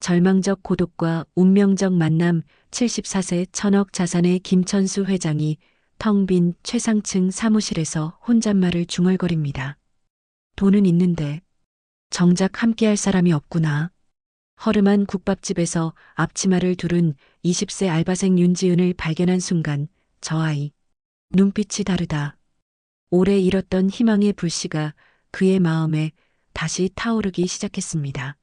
절망적 고독과 운명적 만남. 74세 천억 자산의 김천수 회장이 텅 빈 최상층 사무실에서 혼잣말을 중얼거립니다. 돈은 있는데 정작 함께할 사람이 없구나. 허름한 국밥집에서 앞치마를 두른 20세 알바생 윤지은을 발견한 순간 저 아이 눈빛이 다르다. 오래 잃었던 희망의 불씨가 그의 마음에 다시 타오르기 시작했습니다.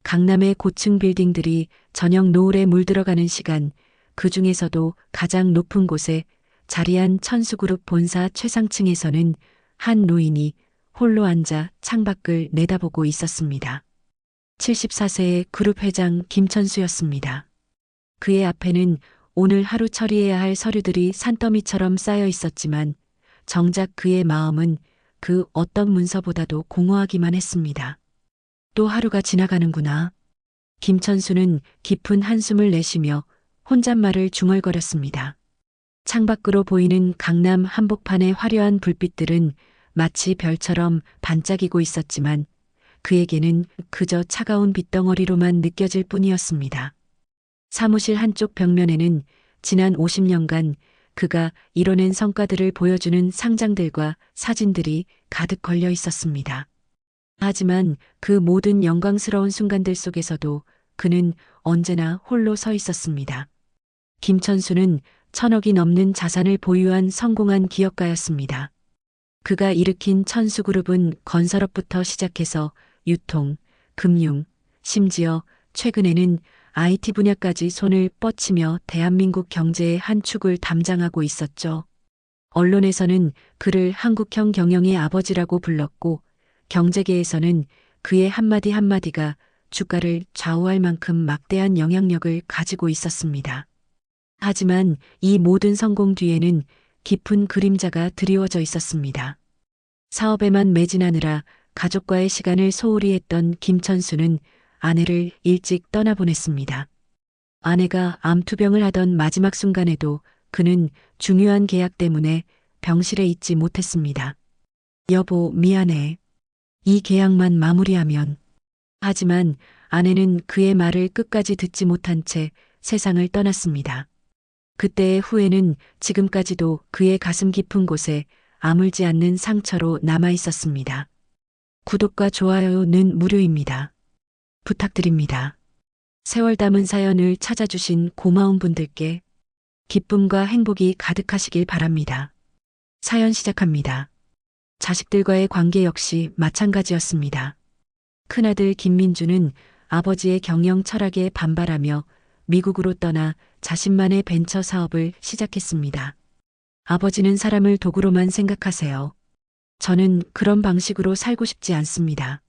강남의 고층 빌딩들이 저녁 노을에 물들어가는 시간, 그 중에서도 가장 높은 곳에 자리한 천수그룹 본사 최상층에서는 한 노인이 홀로 앉아 창밖을 내다보고 있었습니다. 74세의 그룹 회장 김천수였습니다. 그의 앞에는 오늘 하루 처리해야 할 서류들이 산더미처럼 쌓여 있었지만 정작 그의 마음은 그 어떤 문서보다도 공허하기만 했습니다. 또 하루가 지나가는구나. 김천수는 깊은 한숨을 내쉬며 혼잣말을 중얼거렸습니다. 창밖으로 보이는 강남 한복판의 화려한 불빛들은 마치 별처럼 반짝이고 있었지만 그에게는 그저 차가운 빗덩어리로만 느껴질 뿐이었습니다. 사무실 한쪽 벽면에는 지난 50년간 그가 이뤄낸 성과들을 보여주는 상장들과 사진들이 가득 걸려 있었습니다. 하지만 그 모든 영광스러운 순간들 속에서도 그는 언제나 홀로 서 있었습니다. 김천수는 1,000억이 넘는 자산을 보유한 성공한 기업가였습니다. 그가 일으킨 천수그룹은 건설업부터 시작해서 유통, 금융, 심지어 최근에는 IT 분야까지 손을 뻗치며 대한민국 경제의 한 축을 담당하고 있었죠. 언론에서는 그를 한국형 경영의 아버지라고 불렀고 경제계에서는 그의 한마디 한마디가 주가를 좌우할 만큼 막대한 영향력을 가지고 있었습니다. 하지만 이 모든 성공 뒤에는 깊은 그림자가 드리워져 있었습니다. 사업에만 매진하느라 가족과의 시간을 소홀히 했던 김천수는 아내를 일찍 떠나보냈습니다. 아내가 암투병을 하던 마지막 순간에도 그는 중요한 계약 때문에 병실에 있지 못했습니다. 여보, 미안해. 이 계약만 마무리하면. 하지만 아내는 그의 말을 끝까지 듣지 못한 채 세상을 떠났습니다. 그때의 후회는 지금까지도 그의 가슴 깊은 곳에 아물지 않는 상처로 남아 있었습니다. 구독과 좋아요는 무료입니다. 부탁드립니다. 세월 담은 사연을 찾아주신 고마운 분들께 기쁨과 행복이 가득하시길 바랍니다. 사연 시작합니다. 자식들과의 관계 역시 마찬가지였습니다. 큰아들 김민주는 아버지의 경영 철학에 반발하며 미국으로 떠나 자신만의 벤처 사업을 시작했습니다. 아버지는 사람을 도구로만 생각하세요. 저는 그런 방식으로 살고 싶지 않습니다.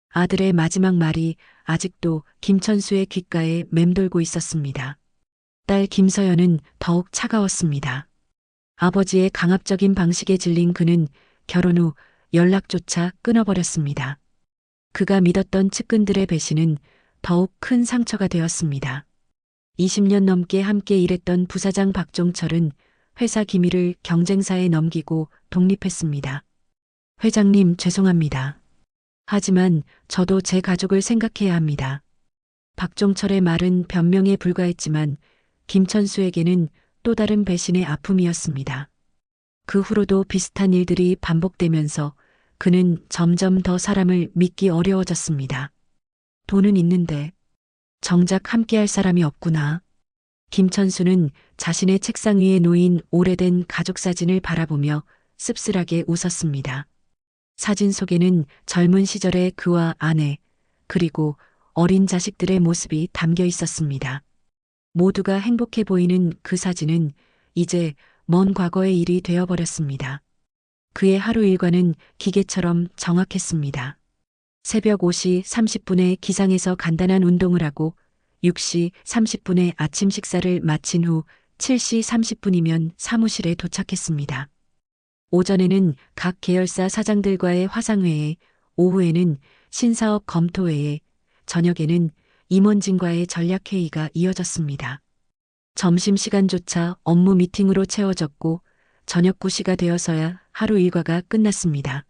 아들의 마지막 말이 아직도 김천수의 귓가에 맴돌고 있었습니다. 딸 김서연은 더욱 차가웠습니다. 아버지의 강압적인 방식에 질린 그는 결혼 후 연락조차 끊어버렸습니다. 그가 믿었던 측근들의 배신은 더욱 큰 상처가 되었습니다. 20년 넘게 함께 일했던 부사장 박종철은 회사 기밀을 경쟁사에 넘기고 독립했습니다. 회장님, 죄송합니다. 하지만 저도 제 가족을 생각해야 합니다. 박종철의 말은 변명에 불과했지만 김천수에게는 또 다른 배신의 아픔이었습니다. 그 후로도 비슷한 일들이 반복되면서 그는 점점 더 사람을 믿기 어려워졌습니다. 돈은 있는데 정작 함께할 사람이 없구나. 김천수는 자신의 책상 위에 놓인 오래된 가족 사진을 바라보며 씁쓸하게 웃었습니다. 사진 속에는 젊은 시절의 그와 아내, 그리고 어린 자식들의 모습이 담겨 있었습니다. 모두가 행복해 보이는 그 사진은 이제 먼 과거의 일이 되어버렸습니다. 그의 하루 일과는 기계처럼 정확했습니다. 새벽 5시 30분에 기상해서 간단한 운동을 하고 6시 30분에 아침 식사를 마친 후 7시 30분이면 사무실에 도착했습니다. 오전에는 각 계열사 사장들과의 화상회에, 오후에는 신사업 검토회에, 저녁에는 임원진과의 전략회의가 이어졌습니다. 점심시간조차 업무 미팅으로 채워졌고 저녁 9시가 되어서야 하루 일과가 끝났습니다.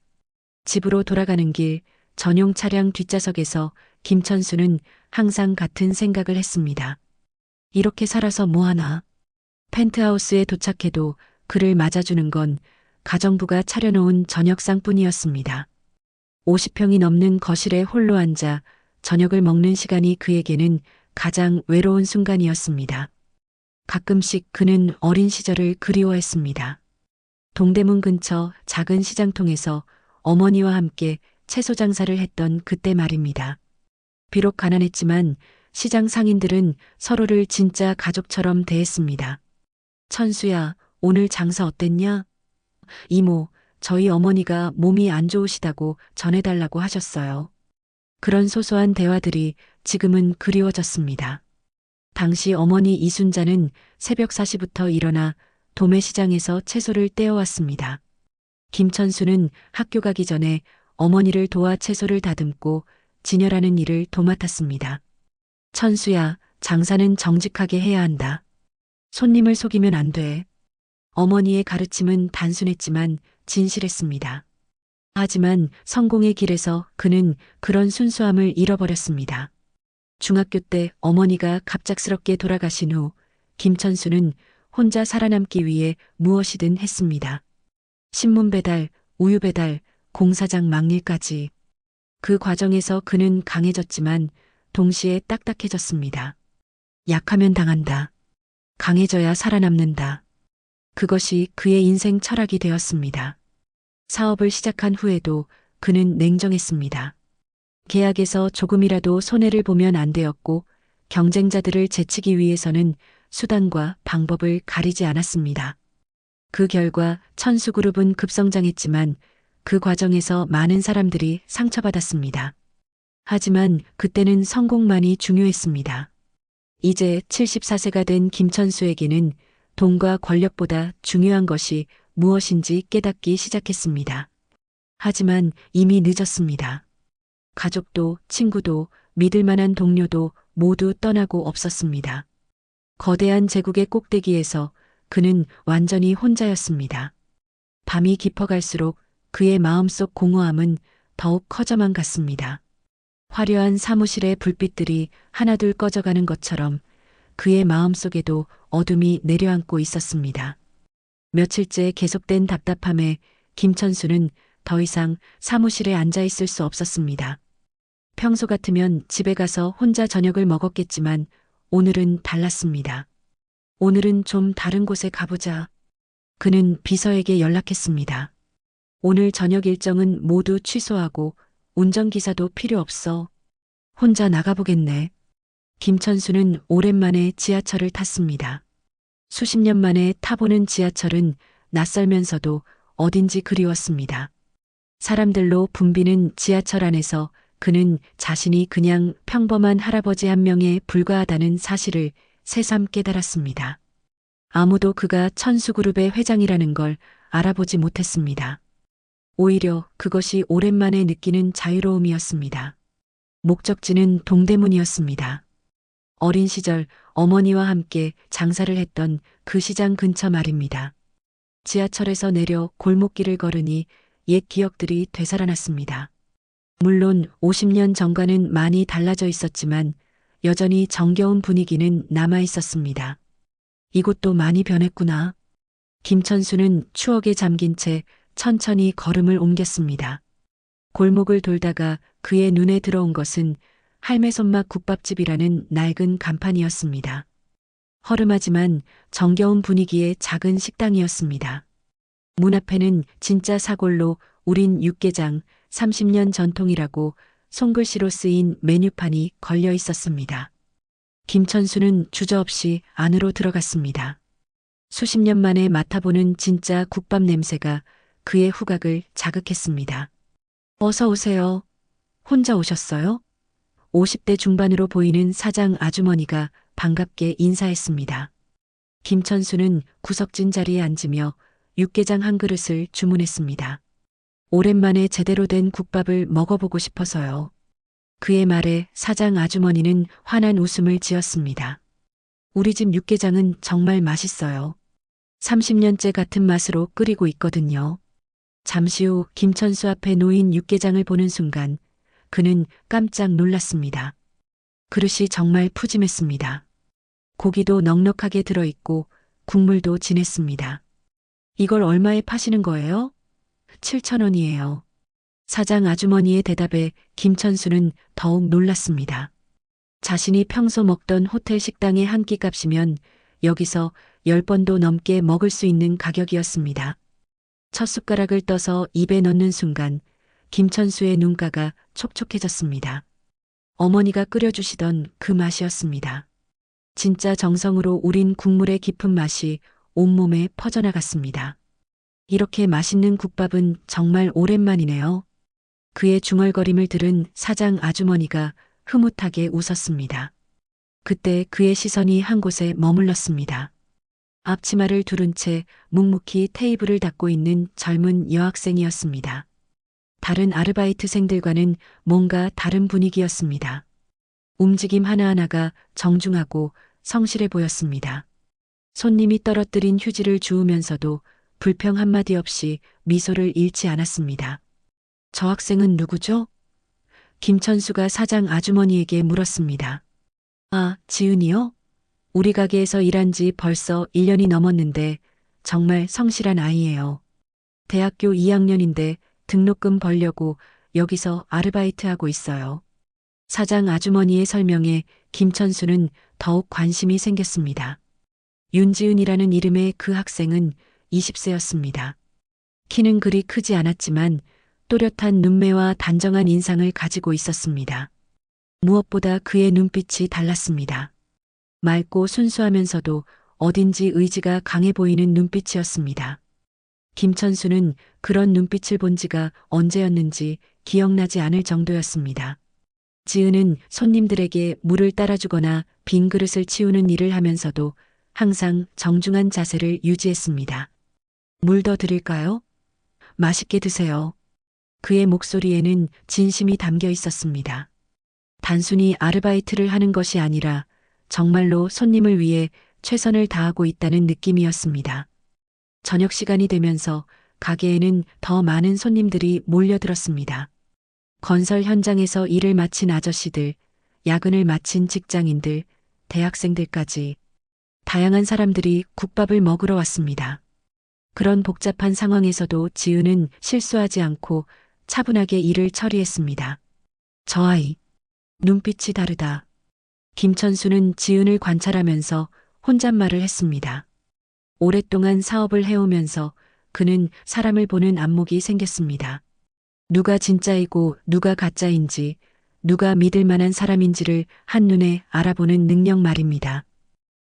집으로 돌아가는 길 전용 차량 뒷좌석에서 김천수는 항상 같은 생각을 했습니다. 이렇게 살아서 뭐하나. 펜트하우스에 도착해도 그를 맞아주는 건 가정부가 차려놓은 저녁상뿐이었습니다. 50평이 넘는 거실에 홀로 앉아 저녁을 먹는 시간이 그에게는 가장 외로운 순간이었습니다. 가끔씩 그는 어린 시절을 그리워했습니다. 동대문 근처 작은 시장통에서 어머니와 함께 채소 장사를 했던 그때 말입니다. 비록 가난했지만 시장 상인들은 서로를 진짜 가족처럼 대했습니다. 천수야, 오늘 장사 어땠냐? 이모, 저희 어머니가 몸이 안 좋으시다고 전해달라고 하셨어요. 그런 소소한 대화들이 지금은 그리워졌습니다. 당시 어머니 이순자는 새벽 4시부터 일어나 도매시장에서 채소를 떼어왔습니다. 김천수는 학교 가기 전에 어머니를 도와 채소를 다듬고 진열하는 일을 도맡았습니다. 천수야, 장사는 정직하게 해야 한다. 손님을 속이면 안 돼. 어머니의 가르침은 단순했지만 진실했습니다. 하지만 성공의 길에서 그는 그런 순수함을 잃어버렸습니다. 중학교 때 어머니가 갑작스럽게 돌아가신 후 김천수는 혼자 살아남기 위해 무엇이든 했습니다. 신문 배달, 우유 배달, 공사장 막일까지. 그 과정에서 그는 강해졌지만 동시에 딱딱해졌습니다. 약하면 당한다. 강해져야 살아남는다. 그것이 그의 인생 철학이 되었습니다. 사업을 시작한 후에도 그는 냉정했습니다. 계약에서 조금이라도 손해를 보면 안 되었고 경쟁자들을 제치기 위해서는 수단과 방법을 가리지 않았습니다. 그 결과 천수그룹은 급성장했지만 그 과정에서 많은 사람들이 상처받았습니다. 하지만 그때는 성공만이 중요했습니다. 이제 74세가 된 김천수에게는 돈과 권력보다 중요한 것이 무엇인지 깨닫기 시작했습니다. 하지만 이미 늦었습니다. 가족도 친구도 믿을 만한 동료도 모두 떠나고 없었습니다. 거대한 제국의 꼭대기에서 그는 완전히 혼자였습니다. 밤이 깊어갈수록 그의 마음속 공허함은 더욱 커져만 갔습니다. 화려한 사무실의 불빛들이 하나둘 꺼져가는 것처럼 그의 마음속에도 어둠이 내려앉고 있었습니다. 며칠째 계속된 답답함에 김천수는 더 이상 사무실에 앉아 있을 수 없었습니다. 평소 같으면 집에 가서 혼자 저녁을 먹었겠지만 오늘은 달랐습니다. 오늘은 좀 다른 곳에 가보자. 그는 비서에게 연락했습니다. 오늘 저녁 일정은 모두 취소하고 운전기사도 필요 없어. 혼자 나가보겠네. 김천수는 오랜만에 지하철을 탔습니다. 수십 년 만에 타보는 지하철은 낯설면서도 어딘지 그리웠습니다. 사람들로 붐비는 지하철 안에서 그는 자신이 그냥 평범한 할아버지 한 명에 불과하다는 사실을 새삼 깨달았습니다. 아무도 그가 천수그룹의 회장이라는 걸 알아보지 못했습니다. 오히려 그것이 오랜만에 느끼는 자유로움이었습니다. 목적지는 동대문이었습니다. 어린 시절 어머니와 함께 장사를 했던 그 시장 근처 말입니다. 지하철에서 내려 골목길을 걸으니 옛 기억들이 되살아났습니다. 물론 50년 전과는 많이 달라져 있었지만 여전히 정겨운 분위기는 남아 있었습니다. 이곳도 많이 변했구나. 김천수는 추억에 잠긴 채 천천히 걸음을 옮겼습니다. 골목을 돌다가 그의 눈에 들어온 것은 할매 손맛 국밥집이라는 낡은 간판이었습니다. 허름하지만 정겨운 분위기의 작은 식당이었습니다. 문 앞에는 진짜 사골로 우린 육개장 30년 전통이라고 손글씨로 쓰인 메뉴판이 걸려 있었습니다. 김천수는 주저없이 안으로 들어갔습니다. 수십 년 만에 맡아보는 진짜 국밥 냄새가 그의 후각을 자극했습니다. 어서 오세요. 혼자 오셨어요? 50대 중반으로 보이는 사장 아주머니가 반갑게 인사했습니다. 김천수는 구석진 자리에 앉으며 육개장 한 그릇을 주문했습니다. 오랜만에 제대로 된 국밥을 먹어보고 싶어서요. 그의 말에 사장 아주머니는 환한 웃음을 지었습니다. 우리 집 육개장은 정말 맛있어요. 30년째 같은 맛으로 끓이고 있거든요. 잠시 후 김천수 앞에 놓인 육개장을 보는 순간 그는 깜짝 놀랐습니다. 그릇이 정말 푸짐했습니다. 고기도 넉넉하게 들어있고 국물도 진했습니다. 이걸 얼마에 파시는 거예요? 7,000원이에요. 사장 아주머니의 대답에 김천수는 더욱 놀랐습니다. 자신이 평소 먹던 호텔 식당의 한 끼 값이면 여기서 10번도 넘게 먹을 수 있는 가격이었습니다. 첫 숟가락을 떠서 입에 넣는 순간 김천수의 눈가가 촉촉해졌습니다. 어머니가 끓여주시던 그 맛이었습니다. 진짜 정성으로 우린 국물의 깊은 맛이 온몸에 퍼져나갔습니다. 이렇게 맛있는 국밥은 정말 오랜만이네요. 그의 중얼거림을 들은 사장 아주머니가 흐뭇하게 웃었습니다. 그때 그의 시선이 한 곳에 머물렀습니다. 앞치마를 두른 채 묵묵히 테이블을 닦고 있는 젊은 여학생이었습니다. 다른 아르바이트생들과는 뭔가 다른 분위기였습니다. 움직임 하나하나가 정중하고 성실해 보였습니다. 손님이 떨어뜨린 휴지를 주우면서도 불평 한마디 없이 미소를 잃지 않았습니다. 저 학생은 누구죠? 김천수가 사장 아주머니에게 물었습니다. 아, 지은이요? 우리 가게에서 일한 지 벌써 1년이 넘었는데 정말 성실한 아이예요. 대학교 2학년인데 등록금 벌려고 여기서 아르바이트하고 있어요. 사장 아주머니의 설명에 김천수는 더욱 관심이 생겼습니다. 윤지은이라는 이름의 그 학생은 20세였습니다. 키는 그리 크지 않았지만 또렷한 눈매와 단정한 인상을 가지고 있었습니다. 무엇보다 그의 눈빛이 달랐습니다. 맑고 순수하면서도 어딘지 의지가 강해 보이는 눈빛이었습니다. 김천수는 그런 눈빛을 본 지가 언제였는지 기억나지 않을 정도였습니다. 지은은 손님들에게 물을 따라주거나 빈 그릇을 치우는 일을 하면서도 항상 정중한 자세를 유지했습니다. 물 더 드릴까요? 맛있게 드세요. 그의 목소리에는 진심이 담겨 있었습니다. 단순히 아르바이트를 하는 것이 아니라 정말로 손님을 위해 최선을 다하고 있다는 느낌이었습니다. 저녁 시간이 되면서 가게에는 더 많은 손님들이 몰려들었습니다. 건설 현장에서 일을 마친 아저씨들, 야근을 마친 직장인들, 대학생들까지 다양한 사람들이 국밥을 먹으러 왔습니다. 그런 복잡한 상황에서도 지은은 실수하지 않고 차분하게 일을 처리했습니다. 저 아이, 눈빛이 다르다. 김천수는 지은을 관찰하면서 혼잣말을 했습니다. 오랫동안 사업을 해오면서 그는 사람을 보는 안목이 생겼습니다. 누가 진짜이고 누가 가짜인지, 누가 믿을 만한 사람인지를 한눈에 알아보는 능력 말입니다.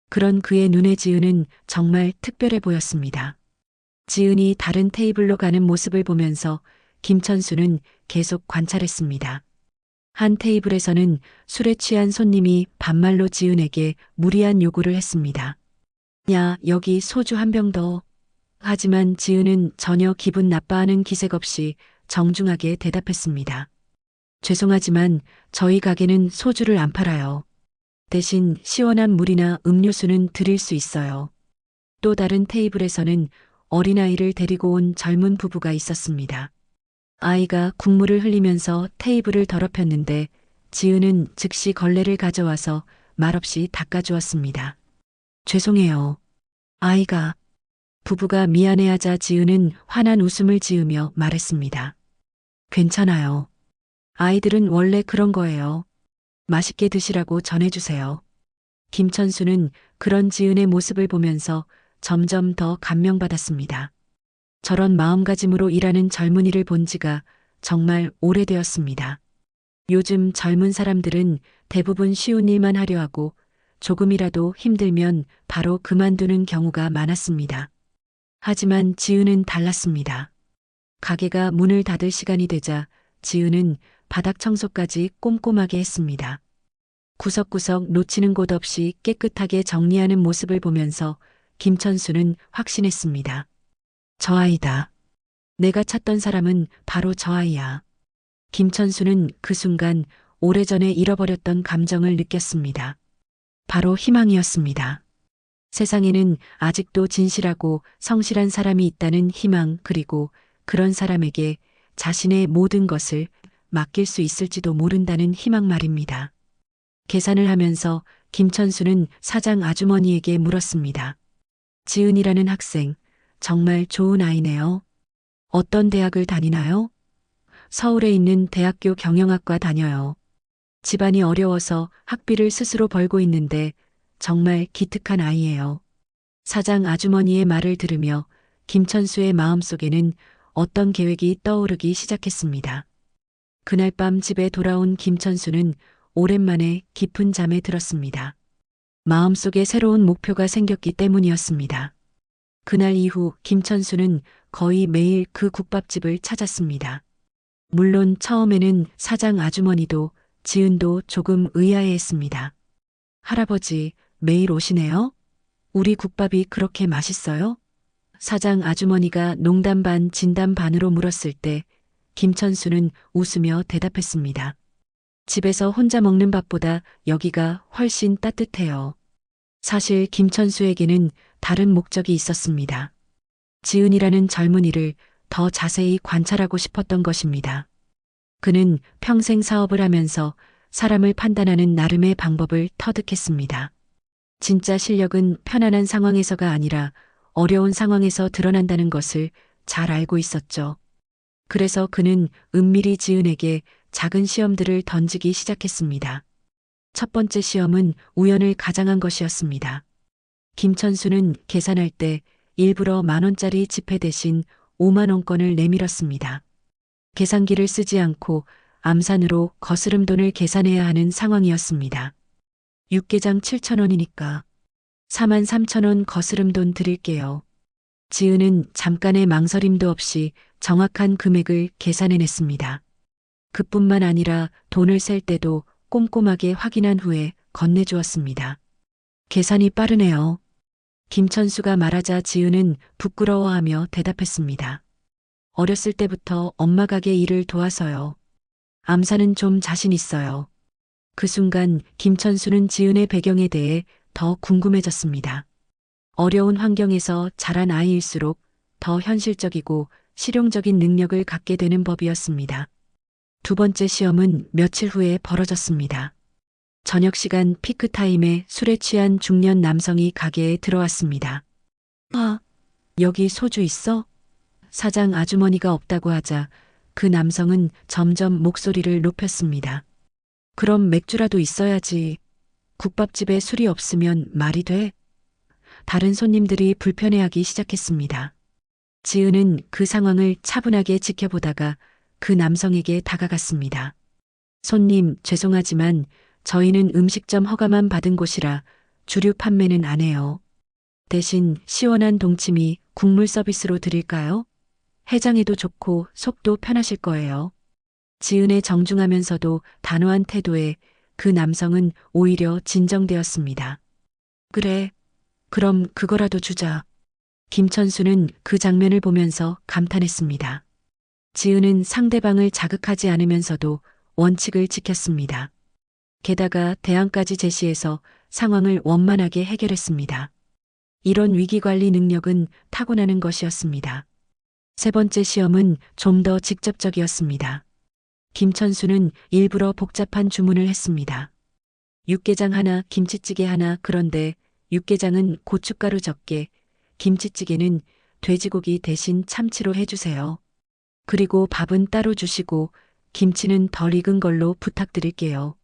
그런 그의 눈에 지은은 정말 특별해 보였습니다. 지은이 다른 테이블로 가는 모습을 보면서 김천수는 계속 관찰했습니다. 한 테이블에서는 술에 취한 손님이 반말로 지은에게 무리한 요구를 했습니다. 야, 여기 소주 한 병 더. 하지만 지은은 전혀 기분 나빠하는 기색 없이 정중하게 대답했습니다. 죄송하지만 저희 가게는 소주를 안 팔아요. 대신 시원한 물이나 음료수는 드릴 수 있어요. 또 다른 테이블에서는 어린아이를 데리고 온 젊은 부부가 있었습니다. 아이가 국물을 흘리면서 테이블을 더럽혔는데 지은은 즉시 걸레를 가져와서 말없이 닦아주었습니다. 죄송해요. 아이가. 부부가 미안해하자 지은은 환한 웃음을 지으며 말했습니다. 괜찮아요. 아이들은 원래 그런 거예요. 맛있게 드시라고 전해주세요. 김천수는 그런 지은의 모습을 보면서 점점 더 감명받았습니다. 저런 마음가짐으로 일하는 젊은이를 본 지가 정말 오래되었습니다. 요즘 젊은 사람들은 대부분 쉬운 일만 하려 하고 조금이라도 힘들면 바로 그만두는 경우가 많았습니다. 하지만 지은은 달랐습니다. 가게가 문을 닫을 시간이 되자 지은은 바닥 청소까지 꼼꼼하게 했습니다. 구석구석 놓치는 곳 없이 깨끗하게 정리하는 모습을 보면서 김천수는 확신했습니다. 저 아이다. 내가 찾던 사람은 바로 저 아이야. 김천수는 그 순간 오래전에 잃어버렸던 감정을 느꼈습니다. 바로 희망이었습니다. 세상에는 아직도 진실하고 성실한 사람이 있다는 희망, 그리고 그런 사람에게 자신의 모든 것을 맡길 수 있을지도 모른다는 희망 말입니다. 계산을 하면서 김천수는 사장 아주머니에게 물었습니다. 지은이라는 학생, 정말 좋은 아이네요. 어떤 대학을 다니나요? 서울에 있는 대학교 경영학과 다녀요. 집안이 어려워서 학비를 스스로 벌고 있는데 정말 기특한 아이예요. 사장 아주머니의 말을 들으며 김천수의 마음속에는 어떤 계획이 떠오르기 시작했습니다. 그날 밤 집에 돌아온 김천수는 오랜만에 깊은 잠에 들었습니다. 마음속에 새로운 목표가 생겼기 때문이었습니다. 그날 이후 김천수는 거의 매일 그 국밥집을 찾았습니다. 물론 처음에는 사장 아주머니도 지은도 조금 의아해했습니다. 할아버지, 매일 오시네요? 우리 국밥이 그렇게 맛있어요? 사장 아주머니가 농담 반 진담 반으로 물었을 때 김천수는 웃으며 대답했습니다. 집에서 혼자 먹는 밥보다 여기가 훨씬 따뜻해요. 사실 김천수에게는 다른 목적이 있었습니다. 지은이라는 젊은이를 더 자세히 관찰하고 싶었던 것입니다. 그는 평생 사업을 하면서 사람을 판단하는 나름의 방법을 터득했습니다. 진짜 실력은 편안한 상황에서가 아니라 어려운 상황에서 드러난다는 것을 잘 알고 있었죠. 그래서 그는 은밀히 지은에게 작은 시험들을 던지기 시작했습니다. 첫 번째 시험은 우연을 가장한 것이었습니다. 김천수는 계산할 때 일부러 10,000원짜리 지폐 대신 50,000원권을 내밀었습니다. 계산기를 쓰지 않고 암산으로 거스름 돈을 계산해야 하는 상황이었습니다. 육개장 7,000원이니까 43,000원 거스름 돈 드릴게요. 지은은 잠깐의 망설임도 없이 정확한 금액을 계산해냈습니다. 그뿐만 아니라 돈을 셀 때도 꼼꼼하게 확인한 후에 건네주었습니다. 계산이 빠르네요. 김천수가 말하자 지은은 부끄러워하며 대답했습니다. 어렸을 때부터 엄마 가게 일을 도와서요. 암산은 좀 자신 있어요. 그 순간 김천수는 지은의 배경에 대해 더 궁금해졌습니다. 어려운 환경에서 자란 아이일수록 더 현실적이고 실용적인 능력을 갖게 되는 법이었습니다. 두 번째 시험은 며칠 후에 벌어졌습니다. 저녁 시간 피크타임에 술에 취한 중년 남성이 가게에 들어왔습니다. 아, 여기 소주 있어? 사장 아주머니가 없다고 하자 그 남성은 점점 목소리를 높였습니다. 그럼 맥주라도 있어야지. 국밥집에 술이 없으면 말이 돼? 다른 손님들이 불편해하기 시작했습니다. 지은은 그 상황을 차분하게 지켜보다가 그 남성에게 다가갔습니다. 손님, 죄송하지만 저희는 음식점 허가만 받은 곳이라 주류 판매는 안 해요. 대신 시원한 동치미 국물 서비스로 드릴까요? 해장해도 좋고 속도 편하실 거예요. 지은의 정중하면서도 단호한 태도에 그 남성은 오히려 진정되었습니다. 그래, 그럼 그거라도 주자. 김천수는 그 장면을 보면서 감탄했습니다. 지은은 상대방을 자극하지 않으면서도 원칙을 지켰습니다. 게다가 대안까지 제시해서 상황을 원만하게 해결했습니다. 이런 위기관리 능력은 타고나는 것이었습니다. 세 번째 시험은 좀 더 직접적이었습니다. 김천수는 일부러 복잡한 주문을 했습니다. 육개장 하나, 김치찌개 하나. 그런데 육개장은 고춧가루 적게, 김치찌개는 돼지고기 대신 참치로 해주세요. 그리고 밥은 따로 주시고 김치는 덜 익은 걸로 부탁드릴게요.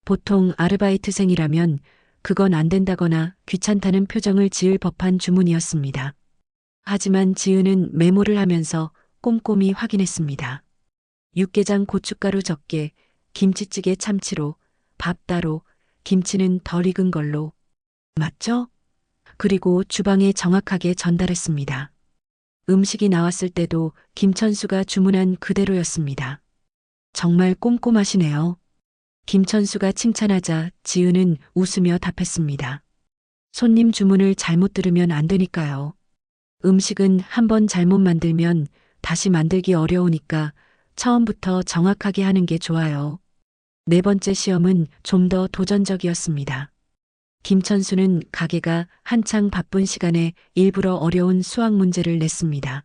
보통 아르바이트생이라면 그건 안 된다거나 귀찮다는 표정을 지을 법한 주문이었습니다. 하지만 지은은 메모를 하면서 꼼꼼히 확인했습니다. 육개장 고춧가루 적게, 김치찌개 참치로, 밥 따로, 김치는 덜 익은 걸로. 맞죠? 그리고 주방에 정확하게 전달했습니다. 음식이 나왔을 때도 김천수가 주문한 그대로였습니다. 정말 꼼꼼하시네요. 김천수가 칭찬하자 지은은 웃으며 답했습니다. 손님 주문을 잘못 들으면 안 되니까요. 음식은 한번 잘못 만들면 다시 만들기 어려우니까 처음부터 정확하게 하는 게 좋아요. 네 번째 시험은 좀 더 도전적이었습니다. 김천수는 가게가 한창 바쁜 시간에 일부러 어려운 수학 문제를 냈습니다.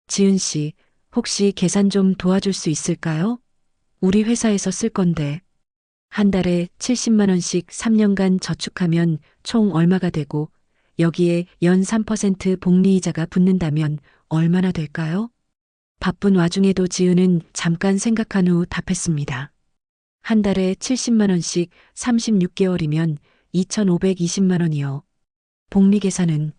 지은 씨, 혹시 계산 좀 도와줄 수 있을까요? 우리 회사에서 쓸 건데. 한 달에 70만 원씩 3년간 저축하면 총 얼마가 되고 여기에 연 3% 복리이자가 붙는다면 얼마나 될까요? 바쁜 와중에도 지은은 잠깐 생각한 후 답했습니다. 한 달에 70만 원씩 36개월이면 2,520만 원이요. 복리 계산은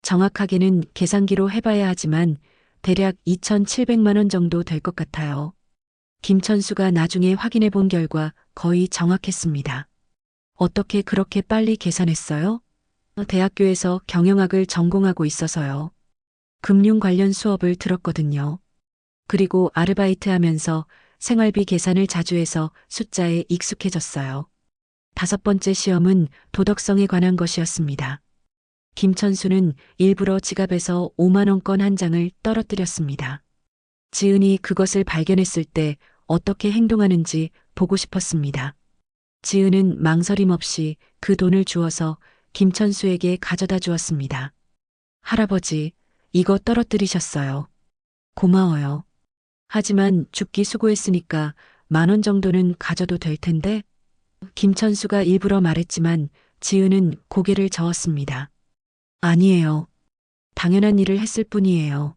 정확하게는 계산기로 해봐야 하지만 대략 2,700만 원 정도 될 것 같아요. 김천수가 나중에 확인해 본 결과 거의 정확했습니다. 어떻게 그렇게 빨리 계산했어요? 대학교에서 경영학을 전공하고 있어서요. 금융 관련 수업을 들었거든요. 그리고 아르바이트 하면서 생활비 계산을 자주 해서 숫자에 익숙해졌어요. 다섯 번째 시험은 도덕성에 관한 것이었습니다. 김천수는 일부러 지갑에서 5만 원권 한 장을 떨어뜨렸습니다. 지은이 그것을 발견했을 때 어떻게 행동하는지 보고 싶었습니다. 지은은 망설임 없이 그 돈을 주어서 김천수에게 가져다 주었습니다. 할아버지, 이거 떨어뜨리셨어요. 고마워요. 하지만 죽기 수고했으니까 10,000원 정도는 가져도 될 텐데? 김천수가 일부러 말했지만 지은은 고개를 저었습니다. 아니에요. 당연한 일을 했을 뿐이에요.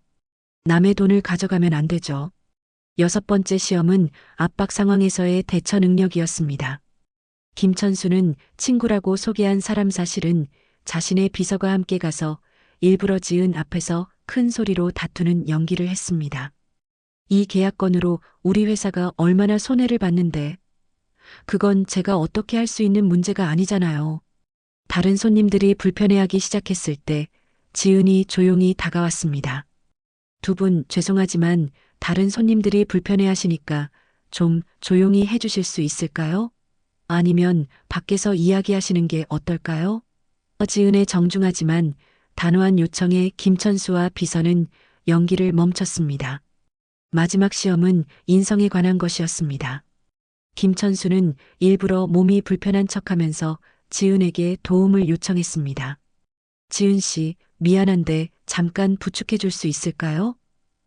남의 돈을 가져가면 안 되죠. 여섯 번째 시험은 압박 상황에서의 대처 능력이었습니다. 김천수는 친구라고 소개한 사람 사실은 자신의 비서가 함께 가서 일부러 지은 앞에서 큰 소리로 다투는 연기를 했습니다. 이 계약건으로 우리 회사가 얼마나 손해를 봤는데 그건 제가 어떻게 할 수 있는 문제가 아니잖아요. 다른 손님들이 불편해하기 시작했을 때 지은이 조용히 다가왔습니다. 두 분 죄송하지만 다른 손님들이 불편해하시니까 좀 조용히 해주실 수 있을까요? 아니면 밖에서 이야기하시는 게 어떨까요? 지은의 정중하지만 단호한 요청에 김천수와 비서는 연기를 멈췄습니다. 마지막 시험은 인성에 관한 것이었습니다. 김천수는 일부러 몸이 불편한 척하면서 지은에게 도움을 요청했습니다. 지은 씨, 미안한데 잠깐 부축해 줄 수 있을까요?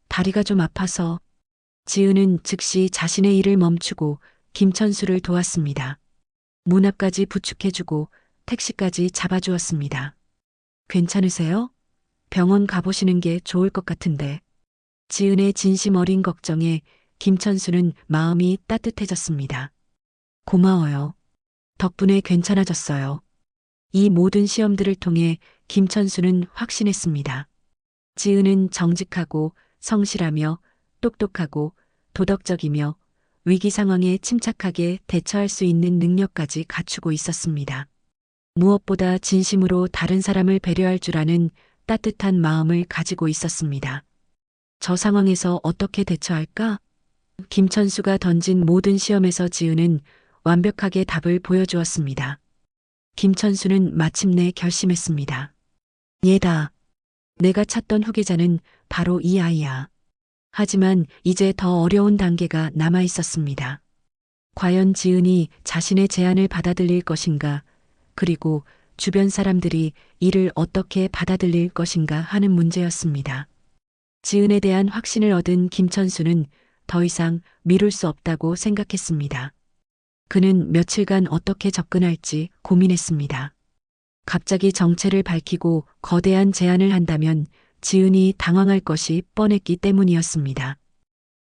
다리가 좀 아파서. 지은은 즉시 자신의 일을 멈추고 김천수를 도왔습니다. 문 앞까지 부축해주고 택시까지 잡아주었습니다. 괜찮으세요? 병원 가보시는 게 좋을 것 같은데. 지은의 진심 어린 걱정에 김천수는 마음이 따뜻해졌습니다. 고마워요. 덕분에 괜찮아졌어요. 이 모든 시험들을 통해 김천수는 확신했습니다. 지은은 정직하고 성실하며 똑똑하고 도덕적이며 위기 상황에 침착하게 대처할 수 있는 능력까지 갖추고 있었습니다. 무엇보다 진심으로 다른 사람을 배려할 줄 아는 따뜻한 마음을 가지고 있었습니다. 저 상황에서 어떻게 대처할까? 김천수가 던진 모든 시험에서 지은은 완벽하게 답을 보여주었습니다. 김천수는 마침내 결심했습니다. 얘다. 내가 찾던 후계자는 바로 이 아이야. 하지만 이제 더 어려운 단계가 남아 있었습니다. 과연 지은이 자신의 제안을 받아들일 것인가, 그리고 주변 사람들이 이를 어떻게 받아들일 것인가 하는 문제였습니다. 지은에 대한 확신을 얻은 김천수는 더 이상 미룰 수 없다고 생각했습니다. 그는 며칠간 어떻게 접근할지 고민했습니다. 갑자기 정체를 밝히고 거대한 제안을 한다면 지은이 당황할 것이 뻔했기 때문이었습니다.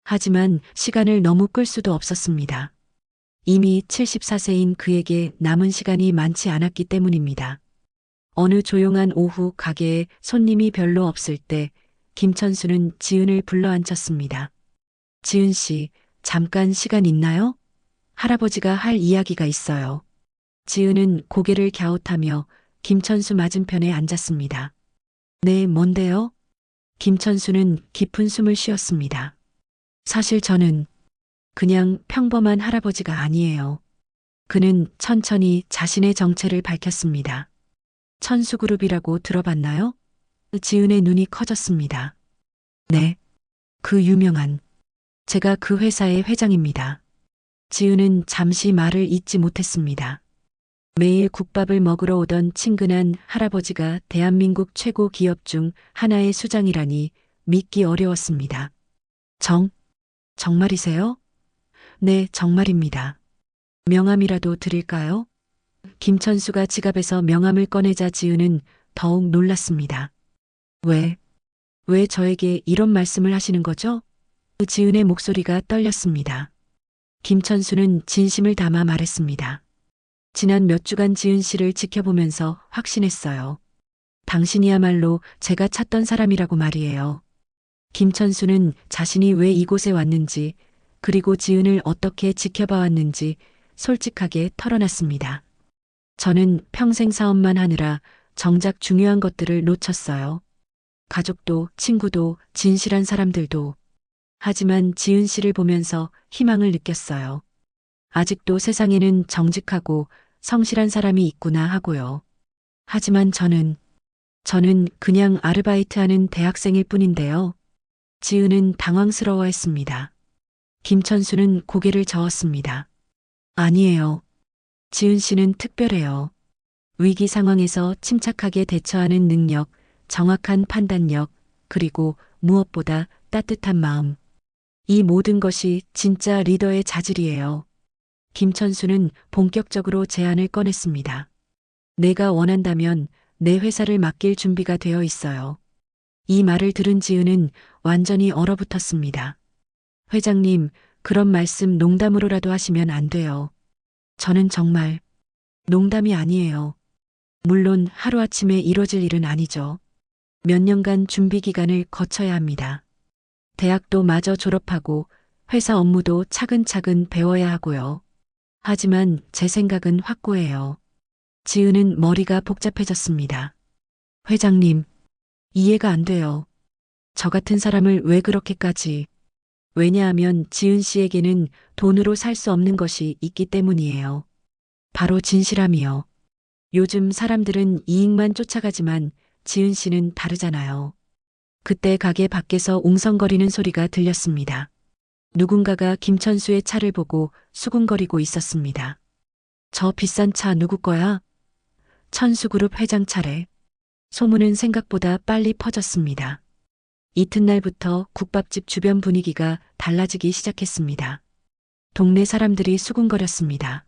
하지만 시간을 너무 끌 수도 없었습니다. 이미 74세인 그에게 남은 시간이 많지 않았기 때문입니다. 어느 조용한 오후 가게에 손님이 별로 없을 때 김천수는 지은을 불러 앉혔습니다. 지은 씨, 잠깐 시간 있나요? 할아버지가 할 이야기가 있어요. 지은은 고개를 갸웃하며 김천수 맞은편에 앉았습니다. 네, 뭔데요? 김천수는 깊은 숨을 쉬었습니다. 사실 저는 그냥 평범한 할아버지가 아니에요. 그는 천천히 자신의 정체를 밝혔습니다. 천수그룹이라고 들어봤나요? 지은의 눈이 커졌습니다. 네, 그 유명한. 제가 그 회사의 회장입니다. 지은은 잠시 말을 잇지 못했습니다. 매일 국밥을 먹으러 오던 친근한 할아버지가 대한민국 최고 기업 중 하나의 수장이라니 믿기 어려웠습니다. 정말이세요? 네, 정말입니다. 명함이라도 드릴까요? 김천수가 지갑에서 명함을 꺼내자 지은은 더욱 놀랐습니다. 왜? 왜 저에게 이런 말씀을 하시는 거죠? 지은의 목소리가 떨렸습니다. 김천수는 진심을 담아 말했습니다. 지난 몇 주간 지은 씨를 지켜보면서 확신했어요. 당신이야말로 제가 찾던 사람이라고 말이에요. 김천수는 자신이 왜 이곳에 왔는지, 그리고 지은을 어떻게 지켜봐왔는지 솔직하게 털어놨습니다. 저는 평생 사업만 하느라 정작 중요한 것들을 놓쳤어요. 가족도, 친구도, 진실한 사람들도. 하지만 지은 씨를 보면서 희망을 느꼈어요. 아직도 세상에는 정직하고 성실한 사람이 있구나 하고요. 하지만 저는 그냥 아르바이트하는 대학생일 뿐인데요. 지은은 당황스러워했습니다. 김천수는 고개를 저었습니다. 아니에요. 지은 씨는 특별해요. 위기 상황에서 침착하게 대처하는 능력, 정확한 판단력, 그리고 무엇보다 따뜻한 마음. 이 모든 것이 진짜 리더의 자질이에요. 김천수는 본격적으로 제안을 꺼냈습니다. 내가 원한다면 내 회사를 맡길 준비가 되어 있어요. 이 말을 들은 지은은 완전히 얼어붙었습니다. 회장님, 그런 말씀 농담으로라도 하시면 안 돼요. 저는 정말 농담이 아니에요. 물론 하루아침에 이뤄질 일은 아니죠. 몇 년간 준비 기간을 거쳐야 합니다. 대학도 마저 졸업하고 회사 업무도 차근차근 배워야 하고요. 하지만 제 생각은 확고해요. 지은은 머리가 복잡해졌습니다. 회장님, 이해가 안 돼요. 저 같은 사람을 왜 그렇게까지. 왜냐하면 지은 씨에게는 돈으로 살 수 없는 것이 있기 때문이에요. 바로 진실함이요. 요즘 사람들은 이익만 쫓아가지만 지은 씨는 다르잖아요. 그때 가게 밖에서 웅성거리는 소리가 들렸습니다. 누군가가 김천수의 차를 보고 수군거리고 있었습니다. 저 비싼 차 누구 거야? 천수그룹 회장 차래. 소문은 생각보다 빨리 퍼졌습니다. 이튿날부터 국밥집 주변 분위기가 달라지기 시작했습니다. 동네 사람들이 수군거렸습니다.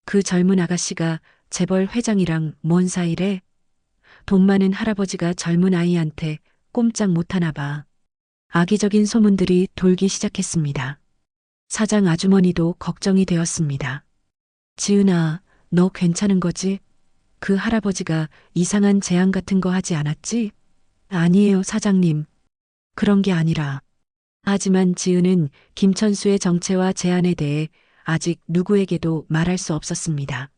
그 젊은 아가씨가 재벌 회장이랑 뭔 사이래? 돈 많은 할아버지가 젊은 아이한테 꼼짝 못하나 봐. 악의적인 소문들이 돌기 시작했습니다. 사장 아주머니도 걱정이 되었습니다. 지은아, 너 괜찮은 거지? 그 할아버지가 이상한 제안 같은 거 하지 않았지? 아니에요, 사장님. 그런 게 아니라. 하지만 지은은 김천수의 정체와 제안에 대해 아직 누구에게도 말할 수 없었습니다.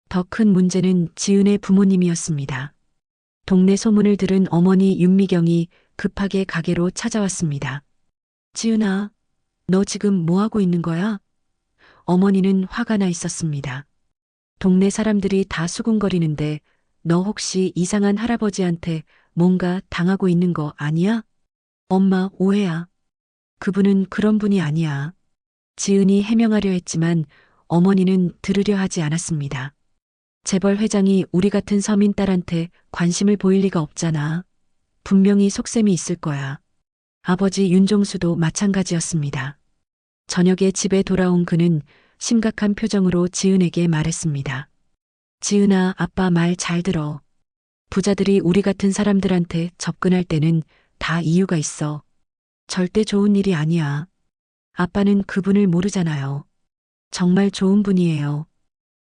더 큰 문제는 지은의 부모님이었습니다. 동네 소문을 들은 어머니 윤미경이 급하게 가게로 찾아왔습니다. 지은아, 너 지금 뭐 하고 있는 거야? 어머니는 화가 나 있었습니다. 동네 사람들이 다 수군거리는데 너 혹시 이상한 할아버지한테 뭔가 당하고 있는 거 아니야? 엄마, 오해야. 그분은 그런 분이 아니야. 지은이 해명하려 했지만 어머니는 들으려 하지 않았습니다. 재벌 회장이 우리 같은 서민 딸한테 관심을 보일 리가 없잖아. 분명히 속셈이 있을 거야. 아버지 윤종수도 마찬가지였습니다. 저녁에 집에 돌아온 그는 심각한 표정으로 지은에게 말했습니다. 지은아, 아빠 말 잘 들어. 부자들이 우리 같은 사람들한테 접근할 때는 다 이유가 있어. 절대 좋은 일이 아니야. 아빠는 그분을 모르잖아요. 정말 좋은 분이에요.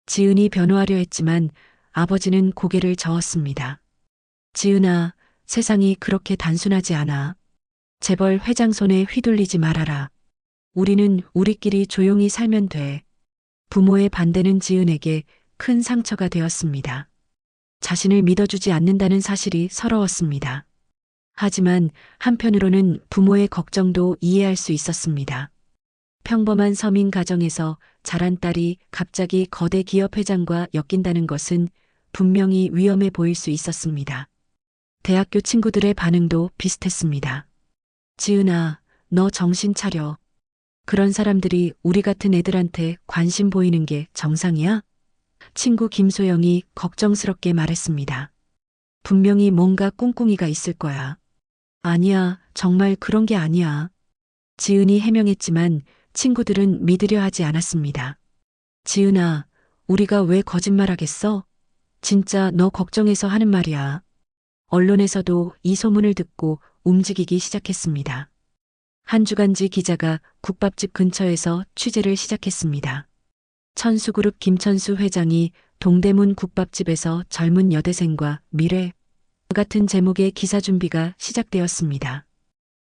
지은이 변호하려 했지만 아버지는 고개를 저었습니다. 지은아, 세상이 그렇게 단순하지 않아. 재벌 회장 손에 휘둘리지 말아라. 우리는 우리끼리 조용히 살면 돼. 부모의 반대는 지은에게 큰 상처가 되었습니다. 자신을 믿어주지 않는다는 사실이 서러웠습니다. 하지만 한편으로는 부모의 걱정도 이해할 수 있었습니다. 평범한 서민 가정에서 자란 딸이 갑자기 거대 기업 회장과 엮인다는 것은 분명히 위험해 보일 수 있었습니다. 대학교 친구들의 반응도 비슷했습니다. 지은아, 너 정신 차려. 그런 사람들이 우리 같은 애들한테 관심 보이는 게 정상이야? 친구 김소영이 걱정스럽게 말했습니다. 분명히 뭔가 꿍꿍이가 있을 거야. 아니야, 정말 그런 게 아니야. 지은이 해명했지만 친구들은 믿으려 하지 않았습니다. 지은아, 우리가 왜 거짓말하겠어? 진짜 너 걱정해서 하는 말이야. 언론에서도 이 소문을 듣고 움직이기 시작했습니다. 한 주간지 기자가 국밥집 근처에서 취재를 시작했습니다. 천수그룹 김천수 회장이 동대문 국밥집에서 젊은 여대생과 미래 같은 제목의 기사 준비가 시작되었습니다.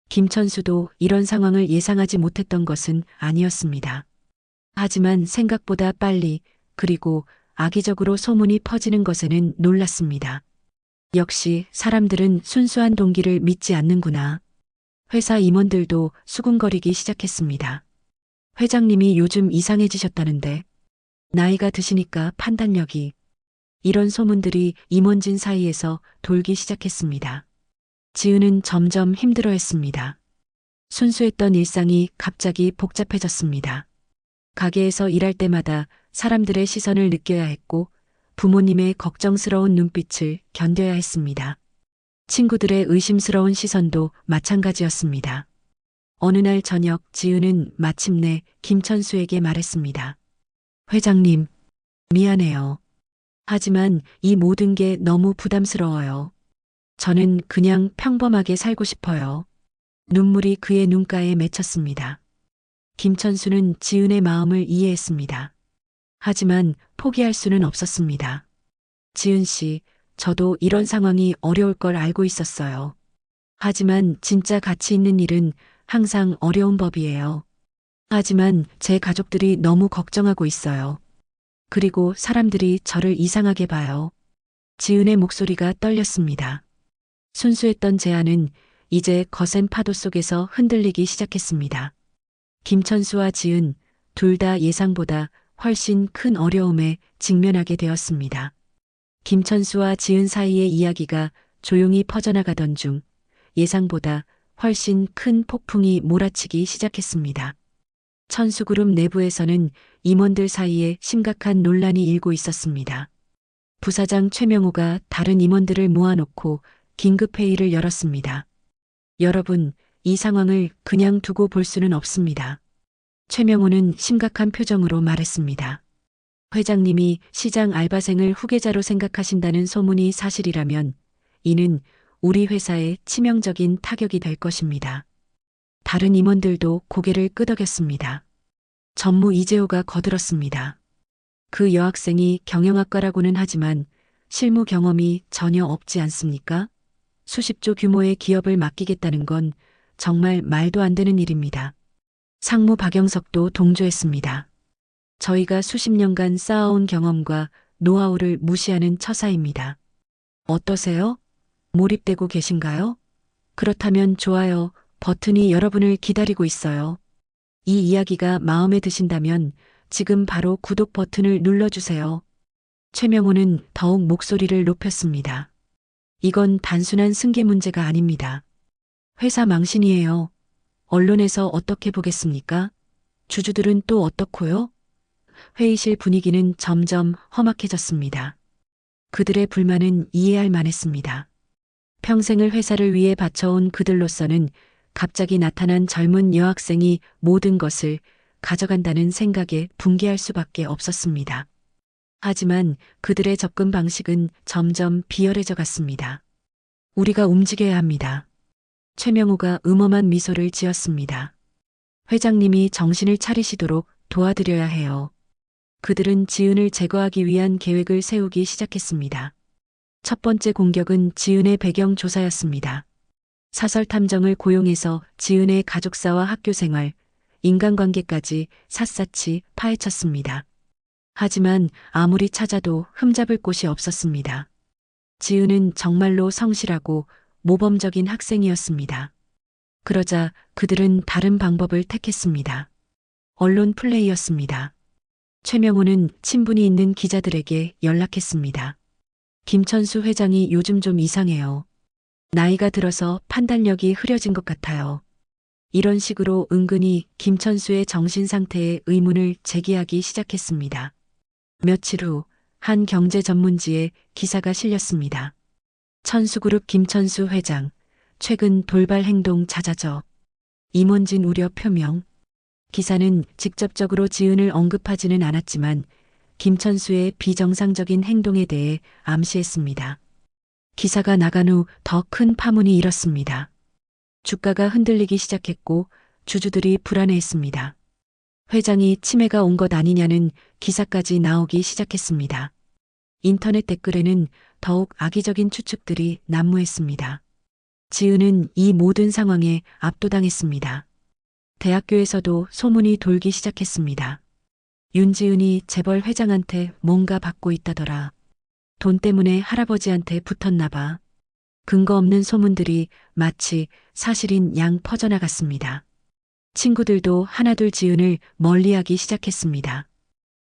김천수도 이런 상황을 예상하지 못했던 것은 아니었습니다. 하지만 생각보다 빨리 그리고 악의적으로 소문이 퍼지는 것에는 놀랐습니다. 역시 사람들은 순수한 동기를 믿지 않는구나. 회사 임원들도 수군거리기 시작했습니다. 회장님이 요즘 이상해지셨다는데 나이가 드시니까 판단력이 이런 소문들이 임원진 사이에서 돌기 시작했습니다. 지은은 점점 힘들어했습니다. 순수했던 일상이 갑자기 복잡해졌습니다. 가게에서 일할 때마다 사람들의 시선을 느껴야 했고 부모님의 걱정스러운 눈빛을 견뎌야 했습니다. 친구들의 의심스러운 시선도 마찬가지였습니다. 어느 날 저녁 지은은 마침내 김천수에게 말했습니다. 회장님, 미안해요. 하지만 이 모든 게 너무 부담스러워요. 저는 그냥 평범하게 살고 싶어요. 눈물이 그의 눈가에 맺혔습니다. 김천수는 지은의 마음을 이해했습니다. 하지만 포기할 수는 없었습니다. 지은 씨, 저도 이런 상황이 어려울 걸 알고 있었어요. 하지만 진짜 가치 있는 일은 항상 어려운 법이에요. 하지만 제 가족들이 너무 걱정하고 있어요. 그리고 사람들이 저를 이상하게 봐요. 지은의 목소리가 떨렸습니다. 순수했던 제안은 이제 거센 파도 속에서 흔들리기 시작했습니다. 김천수와 지은 둘 다 예상보다 훨씬 큰 어려움에 직면하게 되었습니다. 김천수와 지은 사이의 이야기가 조용히 퍼져나가던 중 예상보다 훨씬 큰 폭풍이 몰아치기 시작했습니다. 천수그룹 내부에서는 임원들 사이에 심각한 논란이 일고 있었습니다. 부사장 최명호가 다른 임원들을 모아놓고 긴급회의를 열었습니다. 여러분, 이 상황을 그냥 두고 볼 수는 없습니다. 최명호는 심각한 표정으로 말했습니다. 회장님이 시장 알바생을 후계자로 생각하신다는 소문이 사실이라면 이는 우리 회사에 치명적인 타격이 될 것입니다. 다른 임원들도 고개를 끄덕였습니다. 전무 이재호가 거들었습니다. 그 여학생이 경영학과라고는 하지만 실무 경험이 전혀 없지 않습니까? 수십조 규모의 기업을 맡기겠다는 건 정말 말도 안 되는 일입니다. 상무 박영석도 동조했습니다. 저희가 수십 년간 쌓아온 경험과 노하우를 무시하는 처사입니다. 어떠세요? 몰입되고 계신가요? 그렇다면 좋아요 버튼이 여러분을 기다리고 있어요. 이 이야기가 마음에 드신다면 지금 바로 구독 버튼을 눌러주세요. 최명호는 더욱 목소리를 높였습니다. 이건 단순한 승계 문제가 아닙니다. 회사 망신이에요. 언론에서 어떻게 보겠습니까? 주주들은 또 어떻고요? 회의실 분위기는 점점 험악해졌습니다. 그들의 불만은 이해할 만했습니다. 평생을 회사를 위해 바쳐온 그들로서는 갑자기 나타난 젊은 여학생이 모든 것을 가져간다는 생각에 분개할 수밖에 없었습니다. 하지만 그들의 접근 방식은 점점 비열해져 갔습니다. 우리가 움직여야 합니다. 최명호가 음험한 미소를 지었습니다. 회장님이 정신을 차리시도록 도와드려야 해요. 그들은 지은을 제거하기 위한 계획을 세우기 시작했습니다. 첫 번째 공격은 지은의 배경 조사였습니다. 사설 탐정을 고용해서 지은의 가족사와 학교생활, 인간관계까지 샅샅이 파헤쳤습니다. 하지만 아무리 찾아도 흠잡을 곳이 없었습니다. 지은은 정말로 성실하고 모범적인 학생이었습니다. 그러자 그들은 다른 방법을 택했습니다. 언론 플레이였습니다. 최명호는 친분이 있는 기자들에게 연락했습니다. 김천수 회장이 요즘 좀 이상해요. 나이가 들어서 판단력이 흐려진 것 같아요. 이런 식으로 은근히 김천수의 정신 상태에 의문을 제기하기 시작했습니다. 며칠 후 한 경제 전문지에 기사가 실렸습니다. 천수그룹 김천수 회장, 최근 돌발 행동 잦아져. 임원진 우려 표명. 기사는 직접적으로 지은을 언급하지는 않았지만 김천수의 비정상적인 행동에 대해 암시했습니다. 기사가 나간 후 더 큰 파문이 일었습니다. 주가가 흔들리기 시작했고 주주들이 불안해했습니다. 회장이 치매가 온 것 아니냐는 기사까지 나오기 시작했습니다. 인터넷 댓글에는 더욱 악의적인 추측들이 난무했습니다. 지은은 이 모든 상황에 압도당했습니다. 대학교에서도 소문이 돌기 시작했습니다. 윤지은이 재벌 회장한테 뭔가 받고 있다더라. 돈 때문에 할아버지한테 붙었나 봐. 근거 없는 소문들이 마치 사실인 양 퍼져나갔습니다. 친구들도 하나둘 지은을 멀리하기 시작했습니다.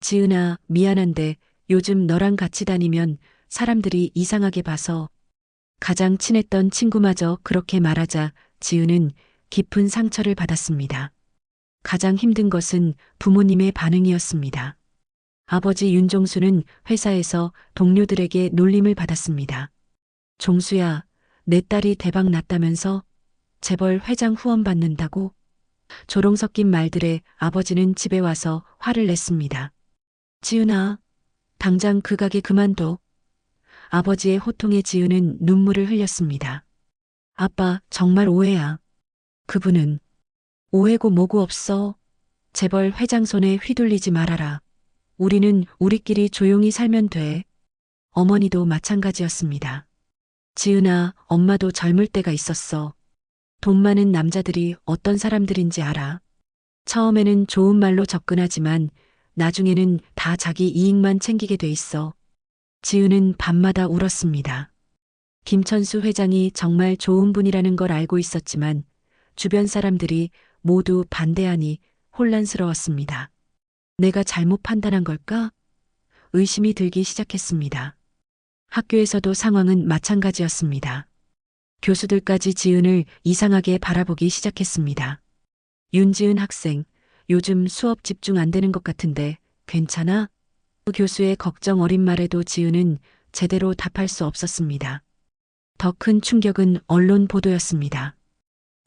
지은아, 미안한데 요즘 너랑 같이 다니면 사람들이 이상하게 봐서. 가장 친했던 친구마저 그렇게 말하자 지은은 깊은 상처를 받았습니다. 가장 힘든 것은 부모님의 반응이었습니다. 아버지 윤종수는 회사에서 동료들에게 놀림을 받았습니다. 종수야, 내 딸이 대박 났다면서 재벌 회장 후원 받는다고? 조롱 섞인 말들에 아버지는 집에 와서 화를 냈습니다. 지은아, 당장 그 가게 그만둬. 아버지의 호통에 지은은 눈물을 흘렸습니다. 아빠, 정말 오해야. 그분은 오해고 뭐고 없어. 재벌 회장 손에 휘둘리지 말아라. 우리는 우리끼리 조용히 살면 돼. 어머니도 마찬가지였습니다. 지은아, 엄마도 젊을 때가 있었어. 돈 많은 남자들이 어떤 사람들인지 알아. 처음에는 좋은 말로 접근하지만 나중에는 다 자기 이익만 챙기게 돼 있어. 지은은 밤마다 울었습니다. 김천수 회장이 정말 좋은 분이라는 걸 알고 있었지만 주변 사람들이 모두 반대하니 혼란스러웠습니다. 내가 잘못 판단한 걸까? 의심이 들기 시작했습니다. 학교에서도 상황은 마찬가지였습니다. 교수들까지 지은을 이상하게 바라보기 시작했습니다. 윤지은 학생, 요즘 수업 집중 안 되는 것 같은데 괜찮아? 교수의 걱정 어린 말에도 지은은 제대로 답할 수 없었습니다. 더 큰 충격은 언론 보도였습니다.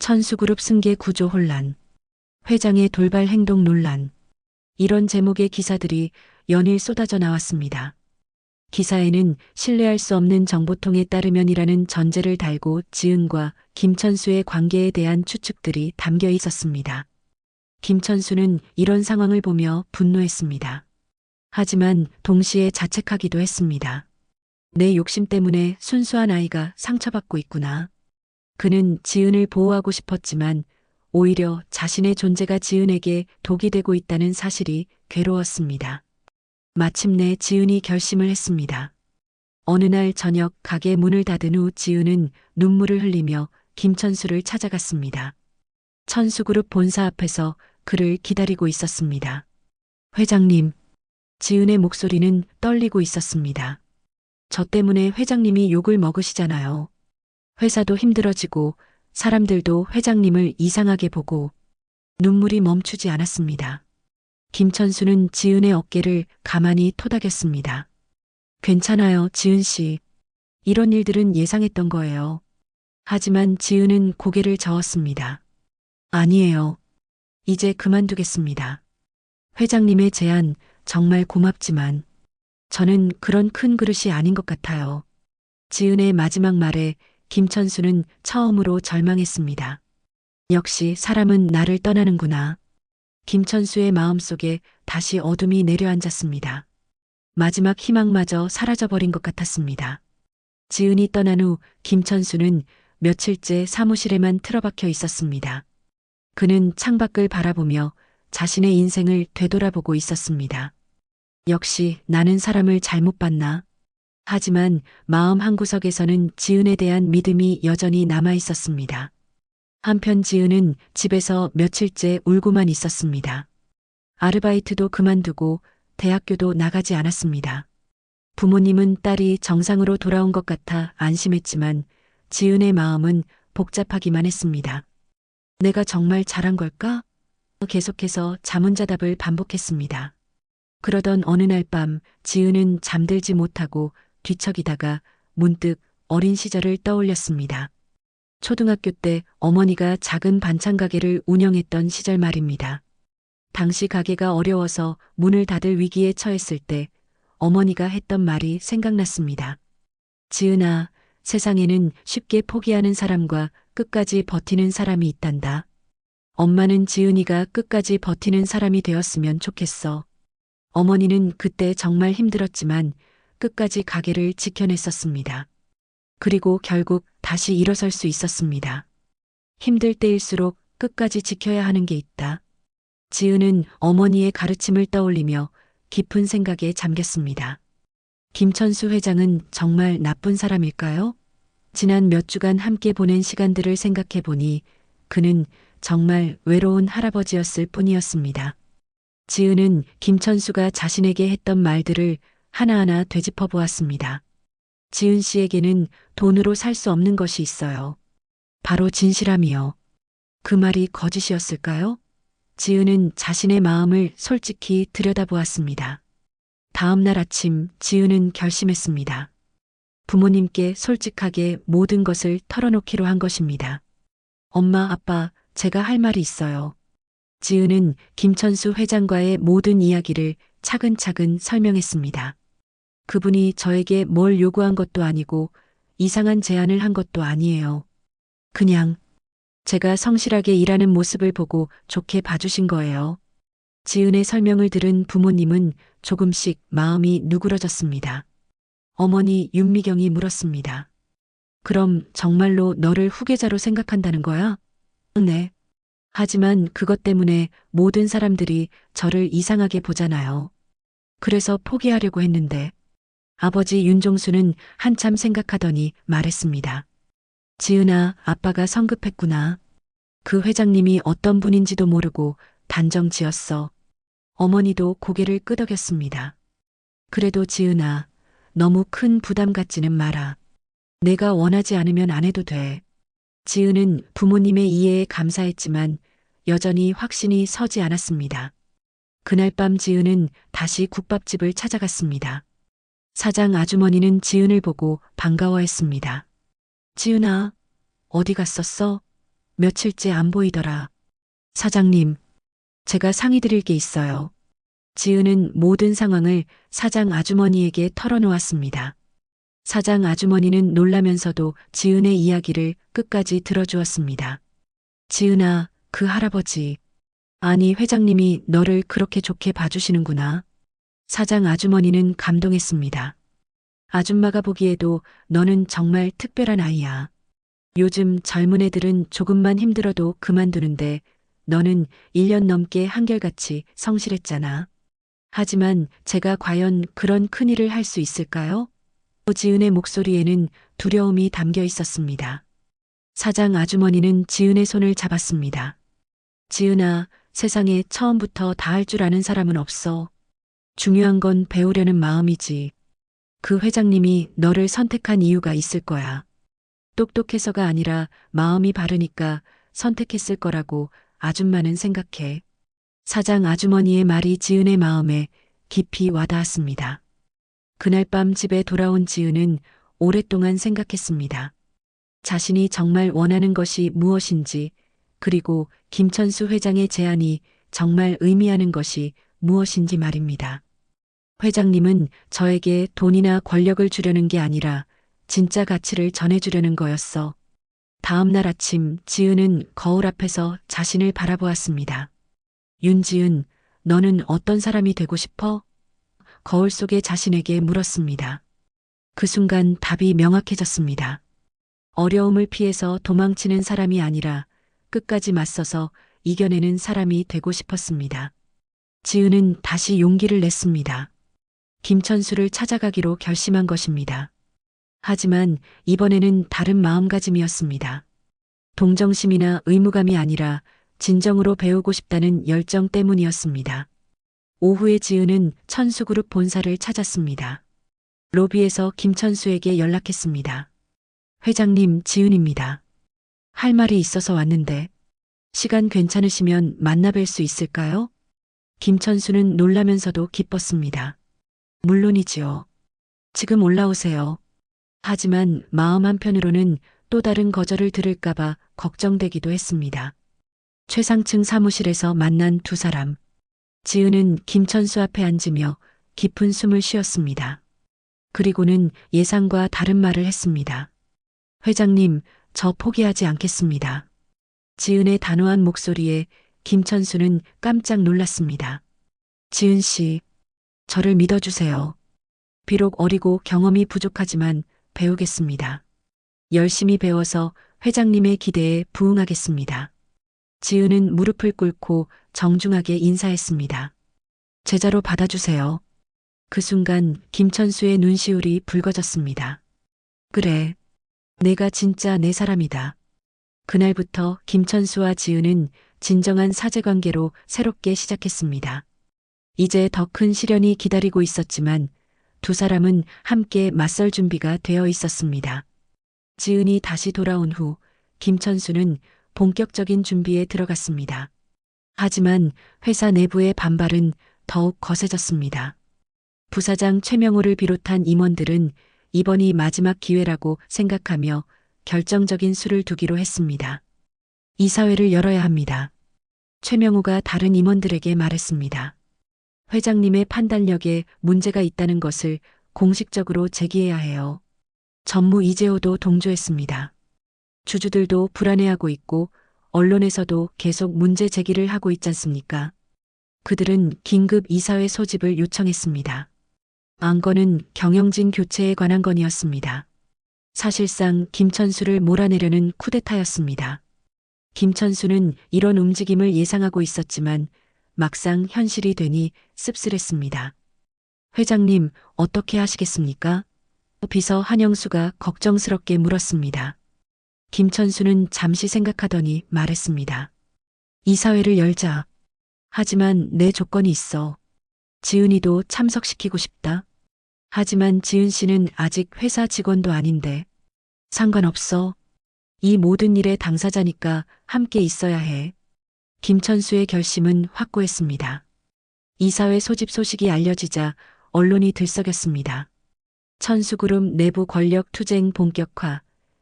천수그룹 승계 구조 혼란, 회장의 돌발 행동 논란, 이런 제목의 기사들이 연일 쏟아져 나왔습니다. 기사에는 신뢰할 수 없는 정보통에 따르면이라는 전제를 달고 지은과 김천수의 관계에 대한 추측들이 담겨 있었습니다. 김천수는 이런 상황을 보며 분노했습니다. 하지만 동시에 자책하기도 했습니다. 내 욕심 때문에 순수한 아이가 상처받고 있구나. 그는 지은을 보호하고 싶었지만 오히려 자신의 존재가 지은에게 독이 되고 있다는 사실이 괴로웠습니다. 마침내 지은이 결심을 했습니다. 어느 날 저녁 가게 문을 닫은 후 지은은 눈물을 흘리며 김천수를 찾아갔습니다. 천수그룹 본사 앞에서 그를 기다리고 있었습니다. 회장님, 지은의 목소리는 떨리고 있었습니다. 저 때문에 회장님이 욕을 먹으시잖아요. 회사도 힘들어지고 사람들도 회장님을 이상하게 보고. 눈물이 멈추지 않았습니다. 김천수는 지은의 어깨를 가만히 토닥였습니다. 괜찮아요, 지은 씨. 이런 일들은 예상했던 거예요. 하지만 지은은 고개를 저었습니다. 아니에요. 이제 그만두겠습니다. 회장님의 제안 정말 고맙지만 저는 그런 큰 그릇이 아닌 것 같아요. 지은의 마지막 말에 김천수는 처음으로 절망했습니다. 역시 사람은 나를 떠나는구나. 김천수의 마음속에 다시 어둠이 내려앉았습니다. 마지막 희망마저 사라져버린 것 같았습니다. 지은이 떠난 후 김천수는 며칠째 사무실에만 틀어박혀 있었습니다. 그는 창밖을 바라보며 자신의 인생을 되돌아보고 있었습니다. 역시 나는 사람을 잘못 봤나? 하지만 마음 한구석에서는 지은에 대한 믿음이 여전히 남아 있었습니다. 한편 지은은 집에서 며칠째 울고만 있었습니다. 아르바이트도 그만두고 대학교도 나가지 않았습니다. 부모님은 딸이 정상으로 돌아온 것 같아 안심했지만 지은의 마음은 복잡하기만 했습니다. 내가 정말 잘한 걸까? 계속해서 자문자답을 반복했습니다. 그러던 어느 날 밤 지은은 잠들지 못하고 뒤척이다가 문득 어린 시절을 떠올렸습니다. 초등학교 때 어머니가 작은 반찬 가게를 운영했던 시절 말입니다. 당시 가게가 어려워서 문을 닫을 위기에 처했을 때 어머니가 했던 말이 생각났습니다. 지은아, 세상에는 쉽게 포기하는 사람과 끝까지 버티는 사람이 있단다. 엄마는 지은이가 끝까지 버티는 사람이 되었으면 좋겠어. 어머니는 그때 정말 힘들었지만 끝까지 가게를 지켜냈었습니다. 그리고 결국 다시 일어설 수 있었습니다. 힘들 때일수록 끝까지 지켜야 하는 게 있다. 지은은 어머니의 가르침을 떠올리며 깊은 생각에 잠겼습니다. 김천수 회장은 정말 나쁜 사람일까요? 지난 몇 주간 함께 보낸 시간들을 생각해 보니 그는 정말 외로운 할아버지였을 뿐이었습니다. 지은은 김천수가 자신에게 했던 말들을 하나하나 되짚어 보았습니다. 지은 씨에게는 돈으로 살 수 없는 것이 있어요. 바로 진실함이요. 그 말이 거짓이었을까요? 지은은 자신의 마음을 솔직히 들여다보았습니다. 다음 날 아침 지은은 결심했습니다. 부모님께 솔직하게 모든 것을 털어놓기로 한 것입니다. 엄마, 아빠, 제가 할 말이 있어요. 지은은 김천수 회장과의 모든 이야기를 차근차근 설명했습니다. 그분이 저에게 뭘 요구한 것도 아니고 이상한 제안을 한 것도 아니에요. 그냥 제가 성실하게 일하는 모습을 보고 좋게 봐주신 거예요. 지은의 설명을 들은 부모님은 조금씩 마음이 누그러졌습니다. 어머니 윤미경이 물었습니다. 그럼 정말로 너를 후계자로 생각한다는 거야? 네. 하지만 그것 때문에 모든 사람들이 저를 이상하게 보잖아요. 그래서 포기하려고 했는데 아버지 윤종수는 한참 생각하더니 말했습니다. 지은아, 아빠가 성급했구나. 그 회장님이 어떤 분인지도 모르고 단정 지었어. 어머니도 고개를 끄덕였습니다. 그래도 지은아, 너무 큰 부담 갖지는 마라. 내가 원하지 않으면 안 해도 돼. 지은은 부모님의 이해에 감사했지만 여전히 확신이 서지 않았습니다. 그날 밤 지은은 다시 국밥집을 찾아갔습니다. 사장 아주머니는 지은을 보고 반가워했습니다. 지은아, 어디 갔었어? 며칠째 안 보이더라. 사장님, 제가 상의 드릴 게 있어요. 지은은 모든 상황을 사장 아주머니에게 털어놓았습니다. 사장 아주머니는 놀라면서도 지은의 이야기를 끝까지 들어주었습니다. 지은아, 그 할아버지. 아니, 회장님이 너를 그렇게 좋게 봐주시는구나. 사장 아주머니는 감동했습니다. 아줌마가 보기에도 너는 정말 특별한 아이야. 요즘 젊은 애들은 조금만 힘들어도 그만두는데 너는 1년 넘게 한결같이 성실했잖아. 하지만 제가 과연 그런 큰일을 할 수 있을까요? 지은의 목소리에는 두려움이 담겨 있었습니다. 사장 아주머니는 지은의 손을 잡았습니다. 지은아, 세상에 처음부터 다 할 줄 아는 사람은 없어. 중요한 건 배우려는 마음이지. 그 회장님이 너를 선택한 이유가 있을 거야. 똑똑해서가 아니라 마음이 바르니까 선택했을 거라고 아줌마는 생각해. 사장 아주머니의 말이 지은의 마음에 깊이 와닿았습니다. 그날 밤 집에 돌아온 지은은 오랫동안 생각했습니다. 자신이 정말 원하는 것이 무엇인지, 그리고 김천수 회장의 제안이 정말 의미하는 것이 무엇인지 말입니다. 회장님은 저에게 돈이나 권력을 주려는 게 아니라 진짜 가치를 전해주려는 거였어. 다음 날 아침 지은은 거울 앞에서 자신을 바라보았습니다. 윤지은, 너는 어떤 사람이 되고 싶어? 거울 속의 자신에게 물었습니다. 그 순간 답이 명확해졌습니다. 어려움을 피해서 도망치는 사람이 아니라 끝까지 맞서서 이겨내는 사람이 되고 싶었습니다. 지은은 다시 용기를 냈습니다. 김천수를 찾아가기로 결심한 것입니다. 하지만 이번에는 다른 마음가짐이었습니다. 동정심이나 의무감이 아니라 진정으로 배우고 싶다는 열정 때문이었습니다. 오후에 지은은 천수그룹 본사를 찾았습니다. 로비에서 김천수에게 연락했습니다. 회장님, 지은입니다. 할 말이 있어서 왔는데 시간 괜찮으시면 만나뵐 수 있을까요? 김천수는 놀라면서도 기뻤습니다. 물론이지요. 지금 올라오세요. 하지만 마음 한편으로는 또 다른 거절을 들을까봐 걱정되기도 했습니다. 최상층 사무실에서 만난 두 사람. 지은은 김천수 앞에 앉으며 깊은 숨을 쉬었습니다. 그리고는 예상과 다른 말을 했습니다. 회장님, 저 포기하지 않겠습니다. 지은의 단호한 목소리에 김천수는 깜짝 놀랐습니다. 지은 씨, 저를 믿어주세요. 비록 어리고 경험이 부족하지만 배우겠습니다. 열심히 배워서 회장님의 기대에 부응하겠습니다. 지은은 무릎을 꿇고 정중하게 인사했습니다. 제자로 받아주세요. 그 순간 김천수의 눈시울이 붉어졌습니다. 그래, 내가 진짜 내 사람이다. 그날부터 김천수와 지은은 진정한 사제관계로 새롭게 시작했습니다. 이제 더 큰 시련이 기다리고 있었지만 두 사람은 함께 맞설 준비가 되어 있었습니다. 지은이 다시 돌아온 후 김천수는 본격적인 준비에 들어갔습니다. 하지만 회사 내부의 반발은 더욱 거세졌습니다. 부사장 최명호를 비롯한 임원들은 이번이 마지막 기회라고 생각하며 결정적인 수를 두기로 했습니다. 이사회를 열어야 합니다. 최명호가 다른 임원들에게 말했습니다. 회장님의 판단력에 문제가 있다는 것을 공식적으로 제기해야 해요. 전무 이재호도 동조했습니다. 주주들도 불안해하고 있고 언론에서도 계속 문제 제기를 하고 있지 않습니까? 그들은 긴급 이사회 소집을 요청했습니다. 안건은 경영진 교체에 관한 건이었습니다. 사실상 김천수를 몰아내려는 쿠데타였습니다. 김천수는 이런 움직임을 예상하고 있었지만 막상 현실이 되니 씁쓸했습니다. 회장님, 어떻게 하시겠습니까? 비서 한영수가 걱정스럽게 물었습니다. 김천수는 잠시 생각하더니 말했습니다. 이사회를 열자. 하지만 내 조건이 있어. 지은이도 참석시키고 싶다. 하지만 지은 씨는 아직 회사 직원도 아닌데. 상관없어. 이 모든 일의 당사자니까 함께 있어야 해. 김천수의 결심은 확고했습니다. 이사회 소집 소식이 알려지자 언론이 들썩였습니다. 천수그룹 내부 권력 투쟁 본격화,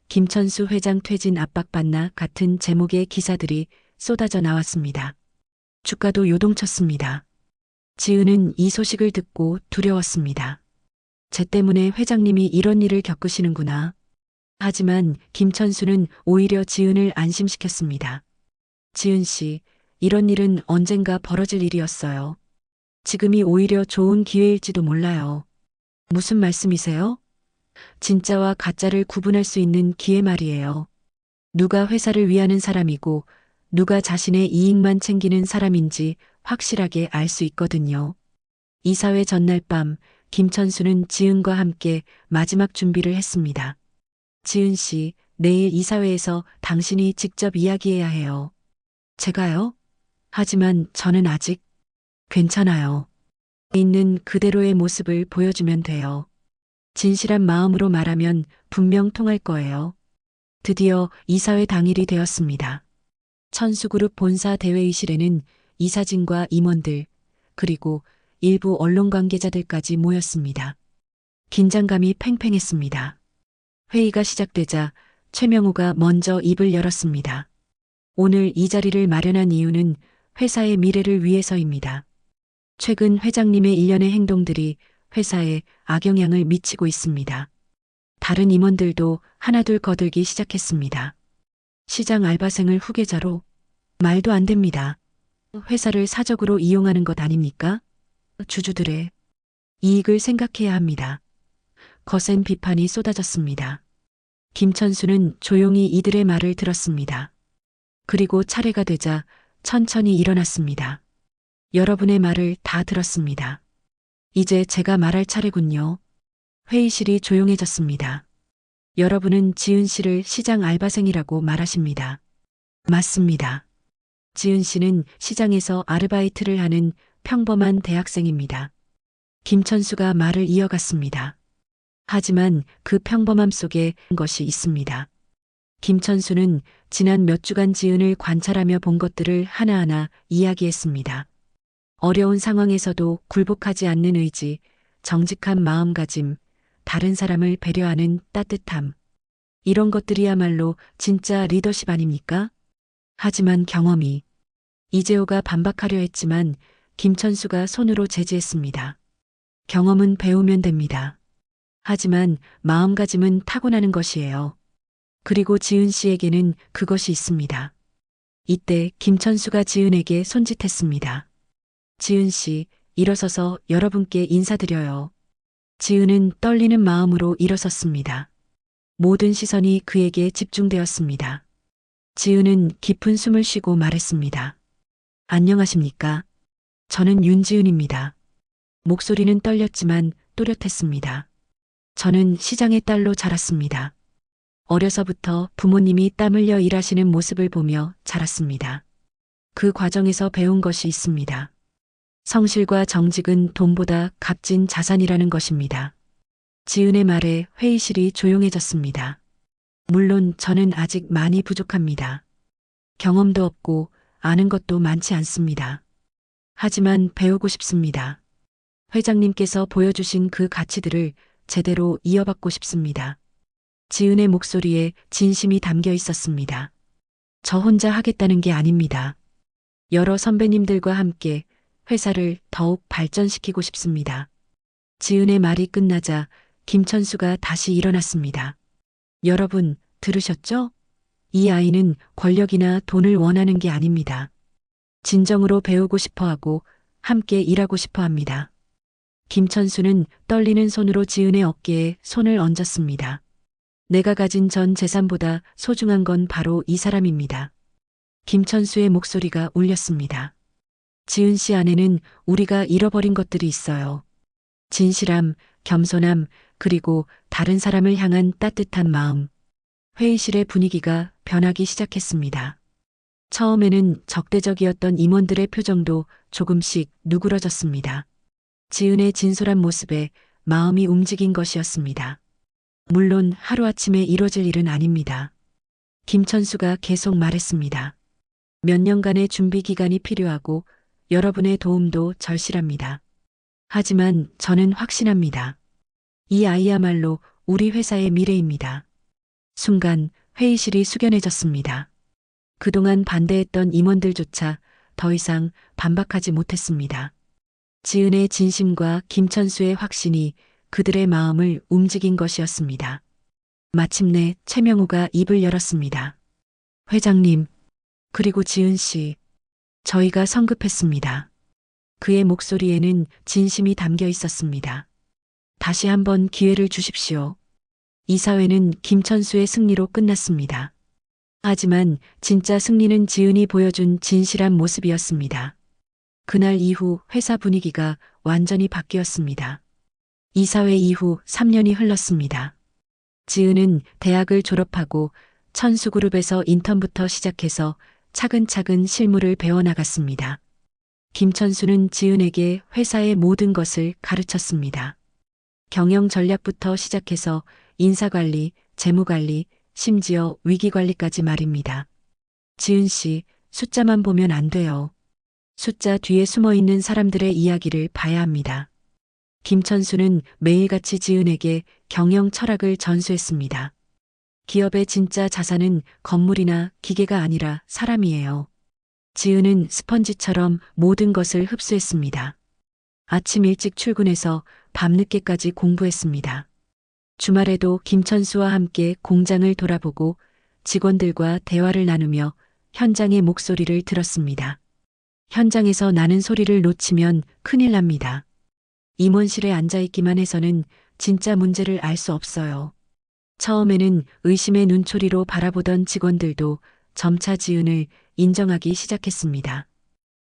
김천수 회장 퇴진 압박받나 같은 제목의 기사들이 쏟아져 나왔습니다. 주가도 요동쳤습니다. 지은은 이 소식을 듣고 두려웠습니다. 쟤 때문에 회장님이 이런 일을 겪으시는구나. 하지만 김천수는 오히려 지은을 안심시켰습니다. 지은 씨, 이런 일은 언젠가 벌어질 일이었어요. 지금이 오히려 좋은 기회일지도 몰라요. 무슨 말씀이세요? 진짜와 가짜를 구분할 수 있는 기회 말이에요. 누가 회사를 위하는 사람이고 누가 자신의 이익만 챙기는 사람인지 확실하게 알 수 있거든요. 이사회 전날 밤 김천수는 지은과 함께 마지막 준비를 했습니다. 지은 씨, 내일 이사회에서 당신이 직접 이야기해야 해요. 제가요? 하지만 저는 아직 괜찮아요. 있는 그대로의 모습을 보여주면 돼요. 진실한 마음으로 말하면 분명 통할 거예요. 드디어 이사회 당일이 되었습니다. 천수그룹 본사 대회의실에는 이사진과 임원들, 그리고 일부 언론 관계자들까지 모였습니다. 긴장감이 팽팽했습니다. 회의가 시작되자 최명호가 먼저 입을 열었습니다. 오늘 이 자리를 마련한 이유는 회사의 미래를 위해서입니다. 최근 회장님의 일련의 행동들이 회사에 악영향을 미치고 있습니다. 다른 임원들도 하나둘 거들기 시작했습니다. 시장 알바생을 후계자로? 말도 안 됩니다. 회사를 사적으로 이용하는 것 아닙니까? 주주들의 이익을 생각해야 합니다. 거센 비판이 쏟아졌습니다. 김천수는 조용히 이들의 말을 들었습니다. 그리고 차례가 되자 천천히 일어났습니다. 여러분의 말을 다 들었습니다. 이제 제가 말할 차례군요. 회의실이 조용해졌습니다. 여러분은 지은 씨를 시장 알바생이라고 말하십니다. 맞습니다. 지은 씨는 시장에서 아르바이트를 하는 평범한 대학생입니다. 김천수가 말을 이어갔습니다. 하지만 그 평범함 속에 것이 있습니다. 김천수는 지난 몇 주간 지은을 관찰하며 본 것들을 하나하나 이야기했습니다. 어려운 상황에서도 굴복하지 않는 의지, 정직한 마음가짐, 다른 사람을 배려하는 따뜻함. 이런 것들이야말로 진짜 리더십 아닙니까? 하지만 경험이 이재호가 반박하려 했지만 김천수가 손으로 제지했습니다. 경험은 배우면 됩니다. 하지만 마음가짐은 타고나는 것이에요. 그리고 지은 씨에게는 그것이 있습니다. 이때 김천수가 지은에게 손짓했습니다. 지은 씨, 일어서서 여러분께 인사드려요. 지은은 떨리는 마음으로 일어섰습니다. 모든 시선이 그에게 집중되었습니다. 지은은 깊은 숨을 쉬고 말했습니다. 안녕하십니까? 저는 윤지은입니다. 목소리는 떨렸지만 또렷했습니다. 저는 시장의 딸로 자랐습니다. 어려서부터 부모님이 땀 흘려 일하시는 모습을 보며 자랐습니다. 그 과정에서 배운 것이 있습니다. 성실과 정직은 돈보다 값진 자산이라는 것입니다. 지은의 말에 회의실이 조용해졌습니다. 물론 저는 아직 많이 부족합니다. 경험도 없고 아는 것도 많지 않습니다. 하지만 배우고 싶습니다. 회장님께서 보여주신 그 가치들을 제대로 이어받고 싶습니다. 지은의 목소리에 진심이 담겨 있었습니다. 저 혼자 하겠다는 게 아닙니다. 여러 선배님들과 함께 회사를 더욱 발전시키고 싶습니다. 지은의 말이 끝나자 김천수가 다시 일어났습니다. 여러분, 들으셨죠? 이 아이는 권력이나 돈을 원하는 게 아닙니다. 진정으로 배우고 싶어 하고 함께 일하고 싶어 합니다. 김천수는 떨리는 손으로 지은의 어깨에 손을 얹었습니다. 내가 가진 전 재산보다 소중한 건 바로 이 사람입니다. 김천수의 목소리가 울렸습니다. 지은 씨 안에는 우리가 잃어버린 것들이 있어요. 진실함, 겸손함, 그리고 다른 사람을 향한 따뜻한 마음. 회의실의 분위기가 변하기 시작했습니다. 처음에는 적대적이었던 임원들의 표정도 조금씩 누그러졌습니다. 지은의 진솔한 모습에 마음이 움직인 것이었습니다. 물론 하루아침에 이뤄질 일은 아닙니다. 김천수가 계속 말했습니다. 몇 년간의 준비 기간이 필요하고 여러분의 도움도 절실합니다. 하지만 저는 확신합니다. 이 아이야말로 우리 회사의 미래입니다. 순간 회의실이 숙연해졌습니다. 그동안 반대했던 임원들조차 더 이상 반박하지 못했습니다. 지은의 진심과 김천수의 확신이 그들의 마음을 움직인 것이었습니다. 마침내 최명우가 입을 열었습니다. 회장님, 그리고 지은 씨, 저희가 성급했습니다. 그의 목소리에는 진심이 담겨 있었습니다. 다시 한번 기회를 주십시오. 이사회는 김천수의 승리로 끝났습니다. 하지만 진짜 승리는 지은이 보여준 진실한 모습이었습니다. 그날 이후 회사 분위기가 완전히 바뀌었습니다. 이사회 이후 3년이 흘렀습니다. 지은은 대학을 졸업하고 천수그룹에서 인턴부터 시작해서 차근차근 실무를 배워나갔습니다. 김천수는 지은에게 회사의 모든 것을 가르쳤습니다. 경영 전략부터 시작해서 인사관리, 재무관리, 심지어 위기관리까지 말입니다. 지은 씨, 숫자만 보면 안 돼요. 숫자 뒤에 숨어 있는 사람들의 이야기를 봐야 합니다. 김천수는 매일같이 지은에게 경영 철학을 전수했습니다. 기업의 진짜 자산은 건물이나 기계가 아니라 사람이에요. 지은은 스펀지처럼 모든 것을 흡수했습니다. 아침 일찍 출근해서 밤늦게까지 공부했습니다. 주말에도 김천수와 함께 공장을 돌아보고 직원들과 대화를 나누며 현장의 목소리를 들었습니다. 현장에서 나는 소리를 놓치면 큰일 납니다. 임원실에 앉아있기만 해서는 진짜 문제를 알 수 없어요. 처음에는 의심의 눈초리로 바라보던 직원들도 점차 지은을 인정하기 시작했습니다.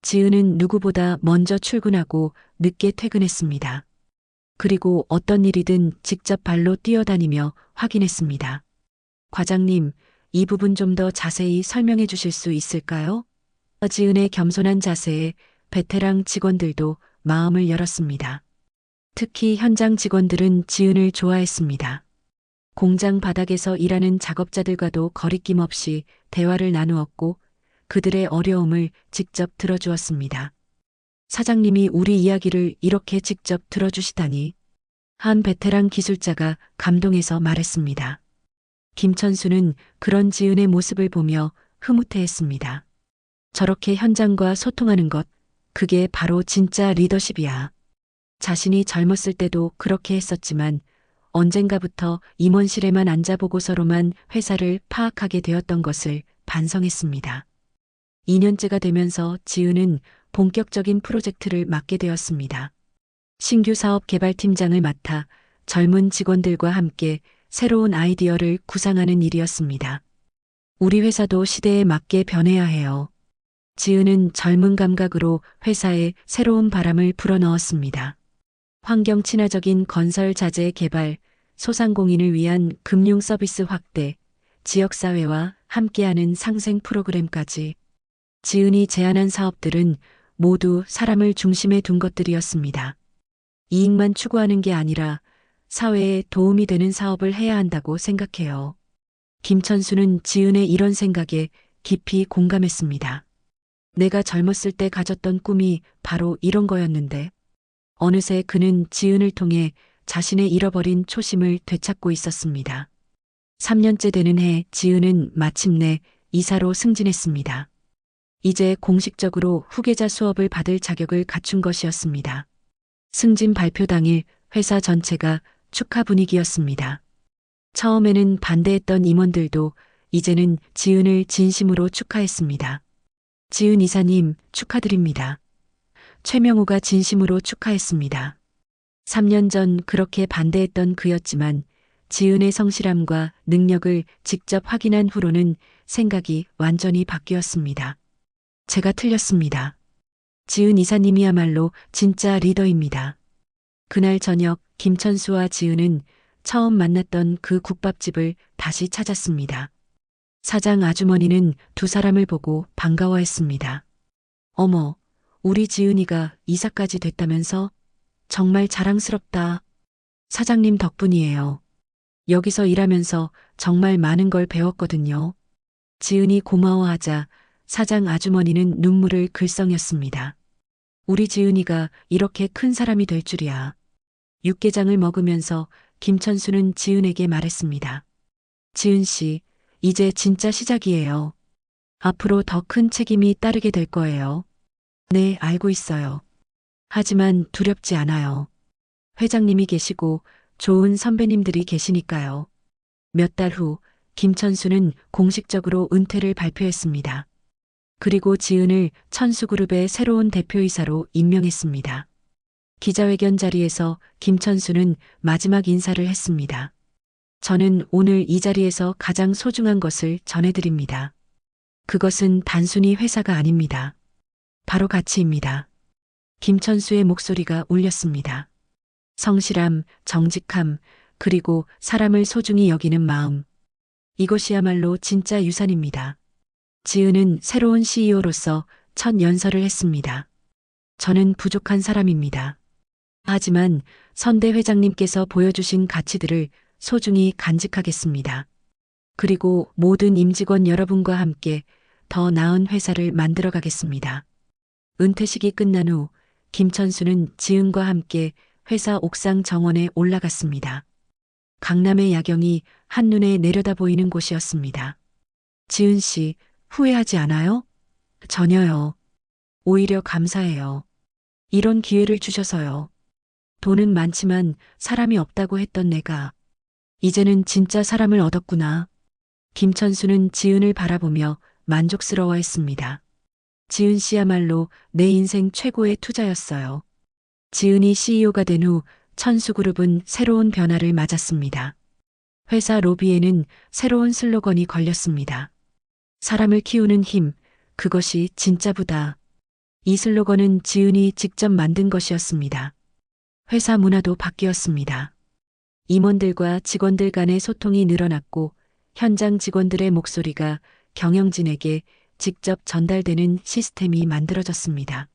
지은은 누구보다 먼저 출근하고 늦게 퇴근했습니다. 그리고 어떤 일이든 직접 발로 뛰어다니며 확인했습니다. 과장님, 이 부분 좀 더 자세히 설명해 주실 수 있을까요? 지은의 겸손한 자세에 베테랑 직원들도 마음을 열었습니다. 특히 현장 직원들은 지은을 좋아했습니다. 공장 바닥에서 일하는 작업자들과도 거리낌 없이 대화를 나누었고 그들의 어려움을 직접 들어주었습니다. 사장님이 우리 이야기를 이렇게 직접 들어주시다니. 한 베테랑 기술자가 감동해서 말했습니다. 김천수는 그런 지은의 모습을 보며 흐뭇해했습니다. 저렇게 현장과 소통하는 것, 그게 바로 진짜 리더십이야. 자신이 젊었을 때도 그렇게 했었지만 언젠가부터 임원실에만 앉아 보고서로만 회사를 파악하게 되었던 것을 반성했습니다. 2년째가 되면서 지은은 본격적인 프로젝트를 맡게 되었습니다. 신규 사업 개발팀장을 맡아 젊은 직원들과 함께 새로운 아이디어를 구상하는 일이었습니다. 우리 회사도 시대에 맞게 변해야 해요. 지은은 젊은 감각으로 회사에 새로운 바람을 불어넣었습니다. 환경 친화적인 건설 자재 개발, 소상공인을 위한 금융 서비스 확대, 지역사회와 함께하는 상생 프로그램까지 지은이 제안한 사업들은 모두 사람을 중심에 둔 것들이었습니다. 이익만 추구하는 게 아니라 사회에 도움이 되는 사업을 해야 한다고 생각해요. 김천수는 지은의 이런 생각에 깊이 공감했습니다. 내가 젊었을 때 가졌던 꿈이 바로 이런 거였는데 어느새 그는 지은을 통해 자신의 잃어버린 초심을 되찾고 있었습니다. 3년째 되는 해 지은은 마침내 이사로 승진했습니다. 이제 공식적으로 후계자 수업을 받을 자격을 갖춘 것이었습니다. 승진 발표 당일 회사 전체가 축하 분위기였습니다. 처음에는 반대했던 임원들도 이제는 지은을 진심으로 축하했습니다. 지은 이사님 축하드립니다. 최명우가 진심으로 축하했습니다. 3년 전 그렇게 반대했던 그였지만 지은의 성실함과 능력을 직접 확인한 후로는 생각이 완전히 바뀌었습니다. 제가 틀렸습니다. 지은 이사님이야말로 진짜 리더입니다. 그날 저녁 김천수와 지은은 처음 만났던 그 국밥집을 다시 찾았습니다. 사장 아주머니는 두 사람을 보고 반가워했습니다. 어머, 우리 지은이가 이사까지 됐다면서? 정말 자랑스럽다. 사장님 덕분이에요. 여기서 일하면서 정말 많은 걸 배웠거든요. 지은이 고마워하자 사장 아주머니는 눈물을 글썽였습니다. 우리 지은이가 이렇게 큰 사람이 될 줄이야. 육개장을 먹으면서 김천수는 지은에게 말했습니다. 지은 씨, 이제 진짜 시작이에요. 앞으로 더 큰 책임이 따르게 될 거예요. 네, 알고 있어요. 하지만 두렵지 않아요. 회장님이 계시고 좋은 선배님들이 계시니까요. 몇 달 후 김천수는 공식적으로 은퇴를 발표했습니다. 그리고 지은을 천수그룹의 새로운 대표이사로 임명했습니다. 기자회견 자리에서 김천수는 마지막 인사를 했습니다. 저는 오늘 이 자리에서 가장 소중한 것을 전해드립니다. 그것은 단순히 회사가 아닙니다. 바로 가치입니다. 김천수의 목소리가 울렸습니다. 성실함, 정직함, 그리고 사람을 소중히 여기는 마음. 이것이야말로 진짜 유산입니다. 지은은 새로운 CEO로서 첫 연설을 했습니다. 저는 부족한 사람입니다. 하지만 선대 회장님께서 보여주신 가치들을 소중히 간직하겠습니다. 그리고 모든 임직원 여러분과 함께 더 나은 회사를 만들어 가겠습니다. 은퇴식이 끝난 후 김천수는 지은과 함께 회사 옥상 정원에 올라갔습니다. 강남의 야경이 한눈에 내려다 보이는 곳이었습니다. 지은 씨, 후회하지 않아요? 전혀요. 오히려 감사해요. 이런 기회를 주셔서요. 돈은 많지만 사람이 없다고 했던 내가 이제는 진짜 사람을 얻었구나. 김천수는 지은을 바라보며 만족스러워했습니다. 지은 씨야말로 내 인생 최고의 투자였어요. 지은이 CEO가 된 후 천수그룹은 새로운 변화를 맞았습니다. 회사 로비에는 새로운 슬로건이 걸렸습니다. 사람을 키우는 힘, 그것이 진짜 부다. 이 슬로건은 지은이 직접 만든 것이었습니다. 회사 문화도 바뀌었습니다. 임원들과 직원들 간의 소통이 늘어났고 현장 직원들의 목소리가 경영진에게 직접 전달되는 시스템이 만들어졌습니다.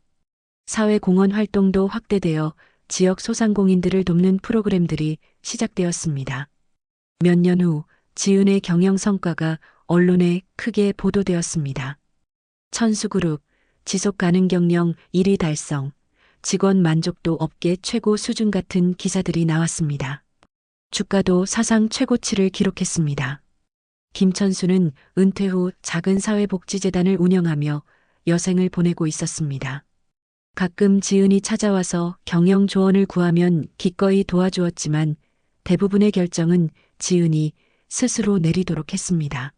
사회공헌 활동도 확대되어 지역 소상공인들을 돕는 프로그램들이 시작되었습니다. 몇 년 후 지은의 경영 성과가 언론에 크게 보도되었습니다. 천수그룹, 지속가능 경영 1위 달성, 직원 만족도 업계 최고 수준 같은 기사들이 나왔습니다. 주가도 사상 최고치를 기록했습니다. 김천수는 은퇴 후 작은 사회복지재단을 운영하며 여생을 보내고 있었습니다. 가끔 지은이 찾아와서 경영 조언을 구하면 기꺼이 도와주었지만 대부분의 결정은 지은이 스스로 내리도록 했습니다.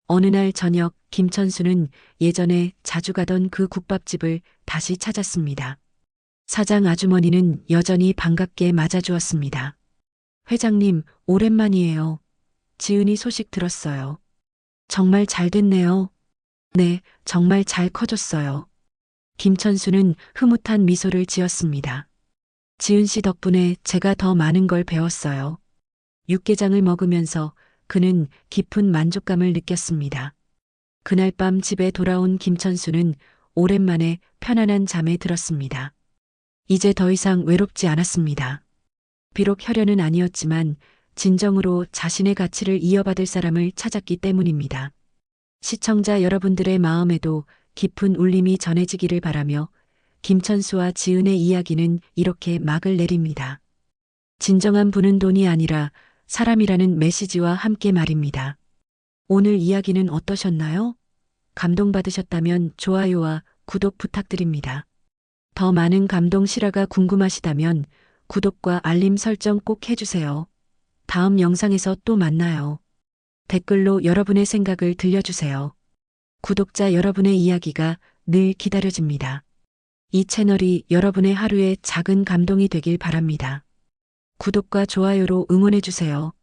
어느 날 저녁 김천수는 예전에 자주 가던 그 국밥집을 다시 찾았습니다. 사장 아주머니는 여전히 반갑게 맞아주었습니다. 회장님, 오랜만이에요. 지은이 소식 들었어요. 정말 잘 됐네요. 네, 정말 잘 커졌어요. 김천수는 흐뭇한 미소를 지었습니다. 지은 씨 덕분에 제가 더 많은 걸 배웠어요. 육개장을 먹으면서 그는 깊은 만족감을 느꼈습니다. 그날 밤 집에 돌아온 김천수는 오랜만에 편안한 잠에 들었습니다. 이제 더 이상 외롭지 않았습니다. 비록 혈연은 아니었지만 진정으로 자신의 가치를 이어받을 사람을 찾았기 때문입니다. 시청자 여러분들의 마음에도 깊은 울림이 전해지기를 바라며 김천수와 지은의 이야기는 이렇게 막을 내립니다. 진정한 부는 돈이 아니라 사람이라는 메시지와 함께 말입니다. 오늘 이야기는 어떠셨나요? 감동받으셨다면 좋아요와 구독 부탁드립니다. 더 많은 감동 실화가 궁금하시다면 구독과 알림 설정 꼭 해주세요. 다음 영상에서 또 만나요. 댓글로 여러분의 생각을 들려주세요. 구독자 여러분의 이야기가 늘 기다려집니다. 이 채널이 여러분의 하루에 작은 감동이 되길 바랍니다. 구독과 좋아요로 응원해주세요.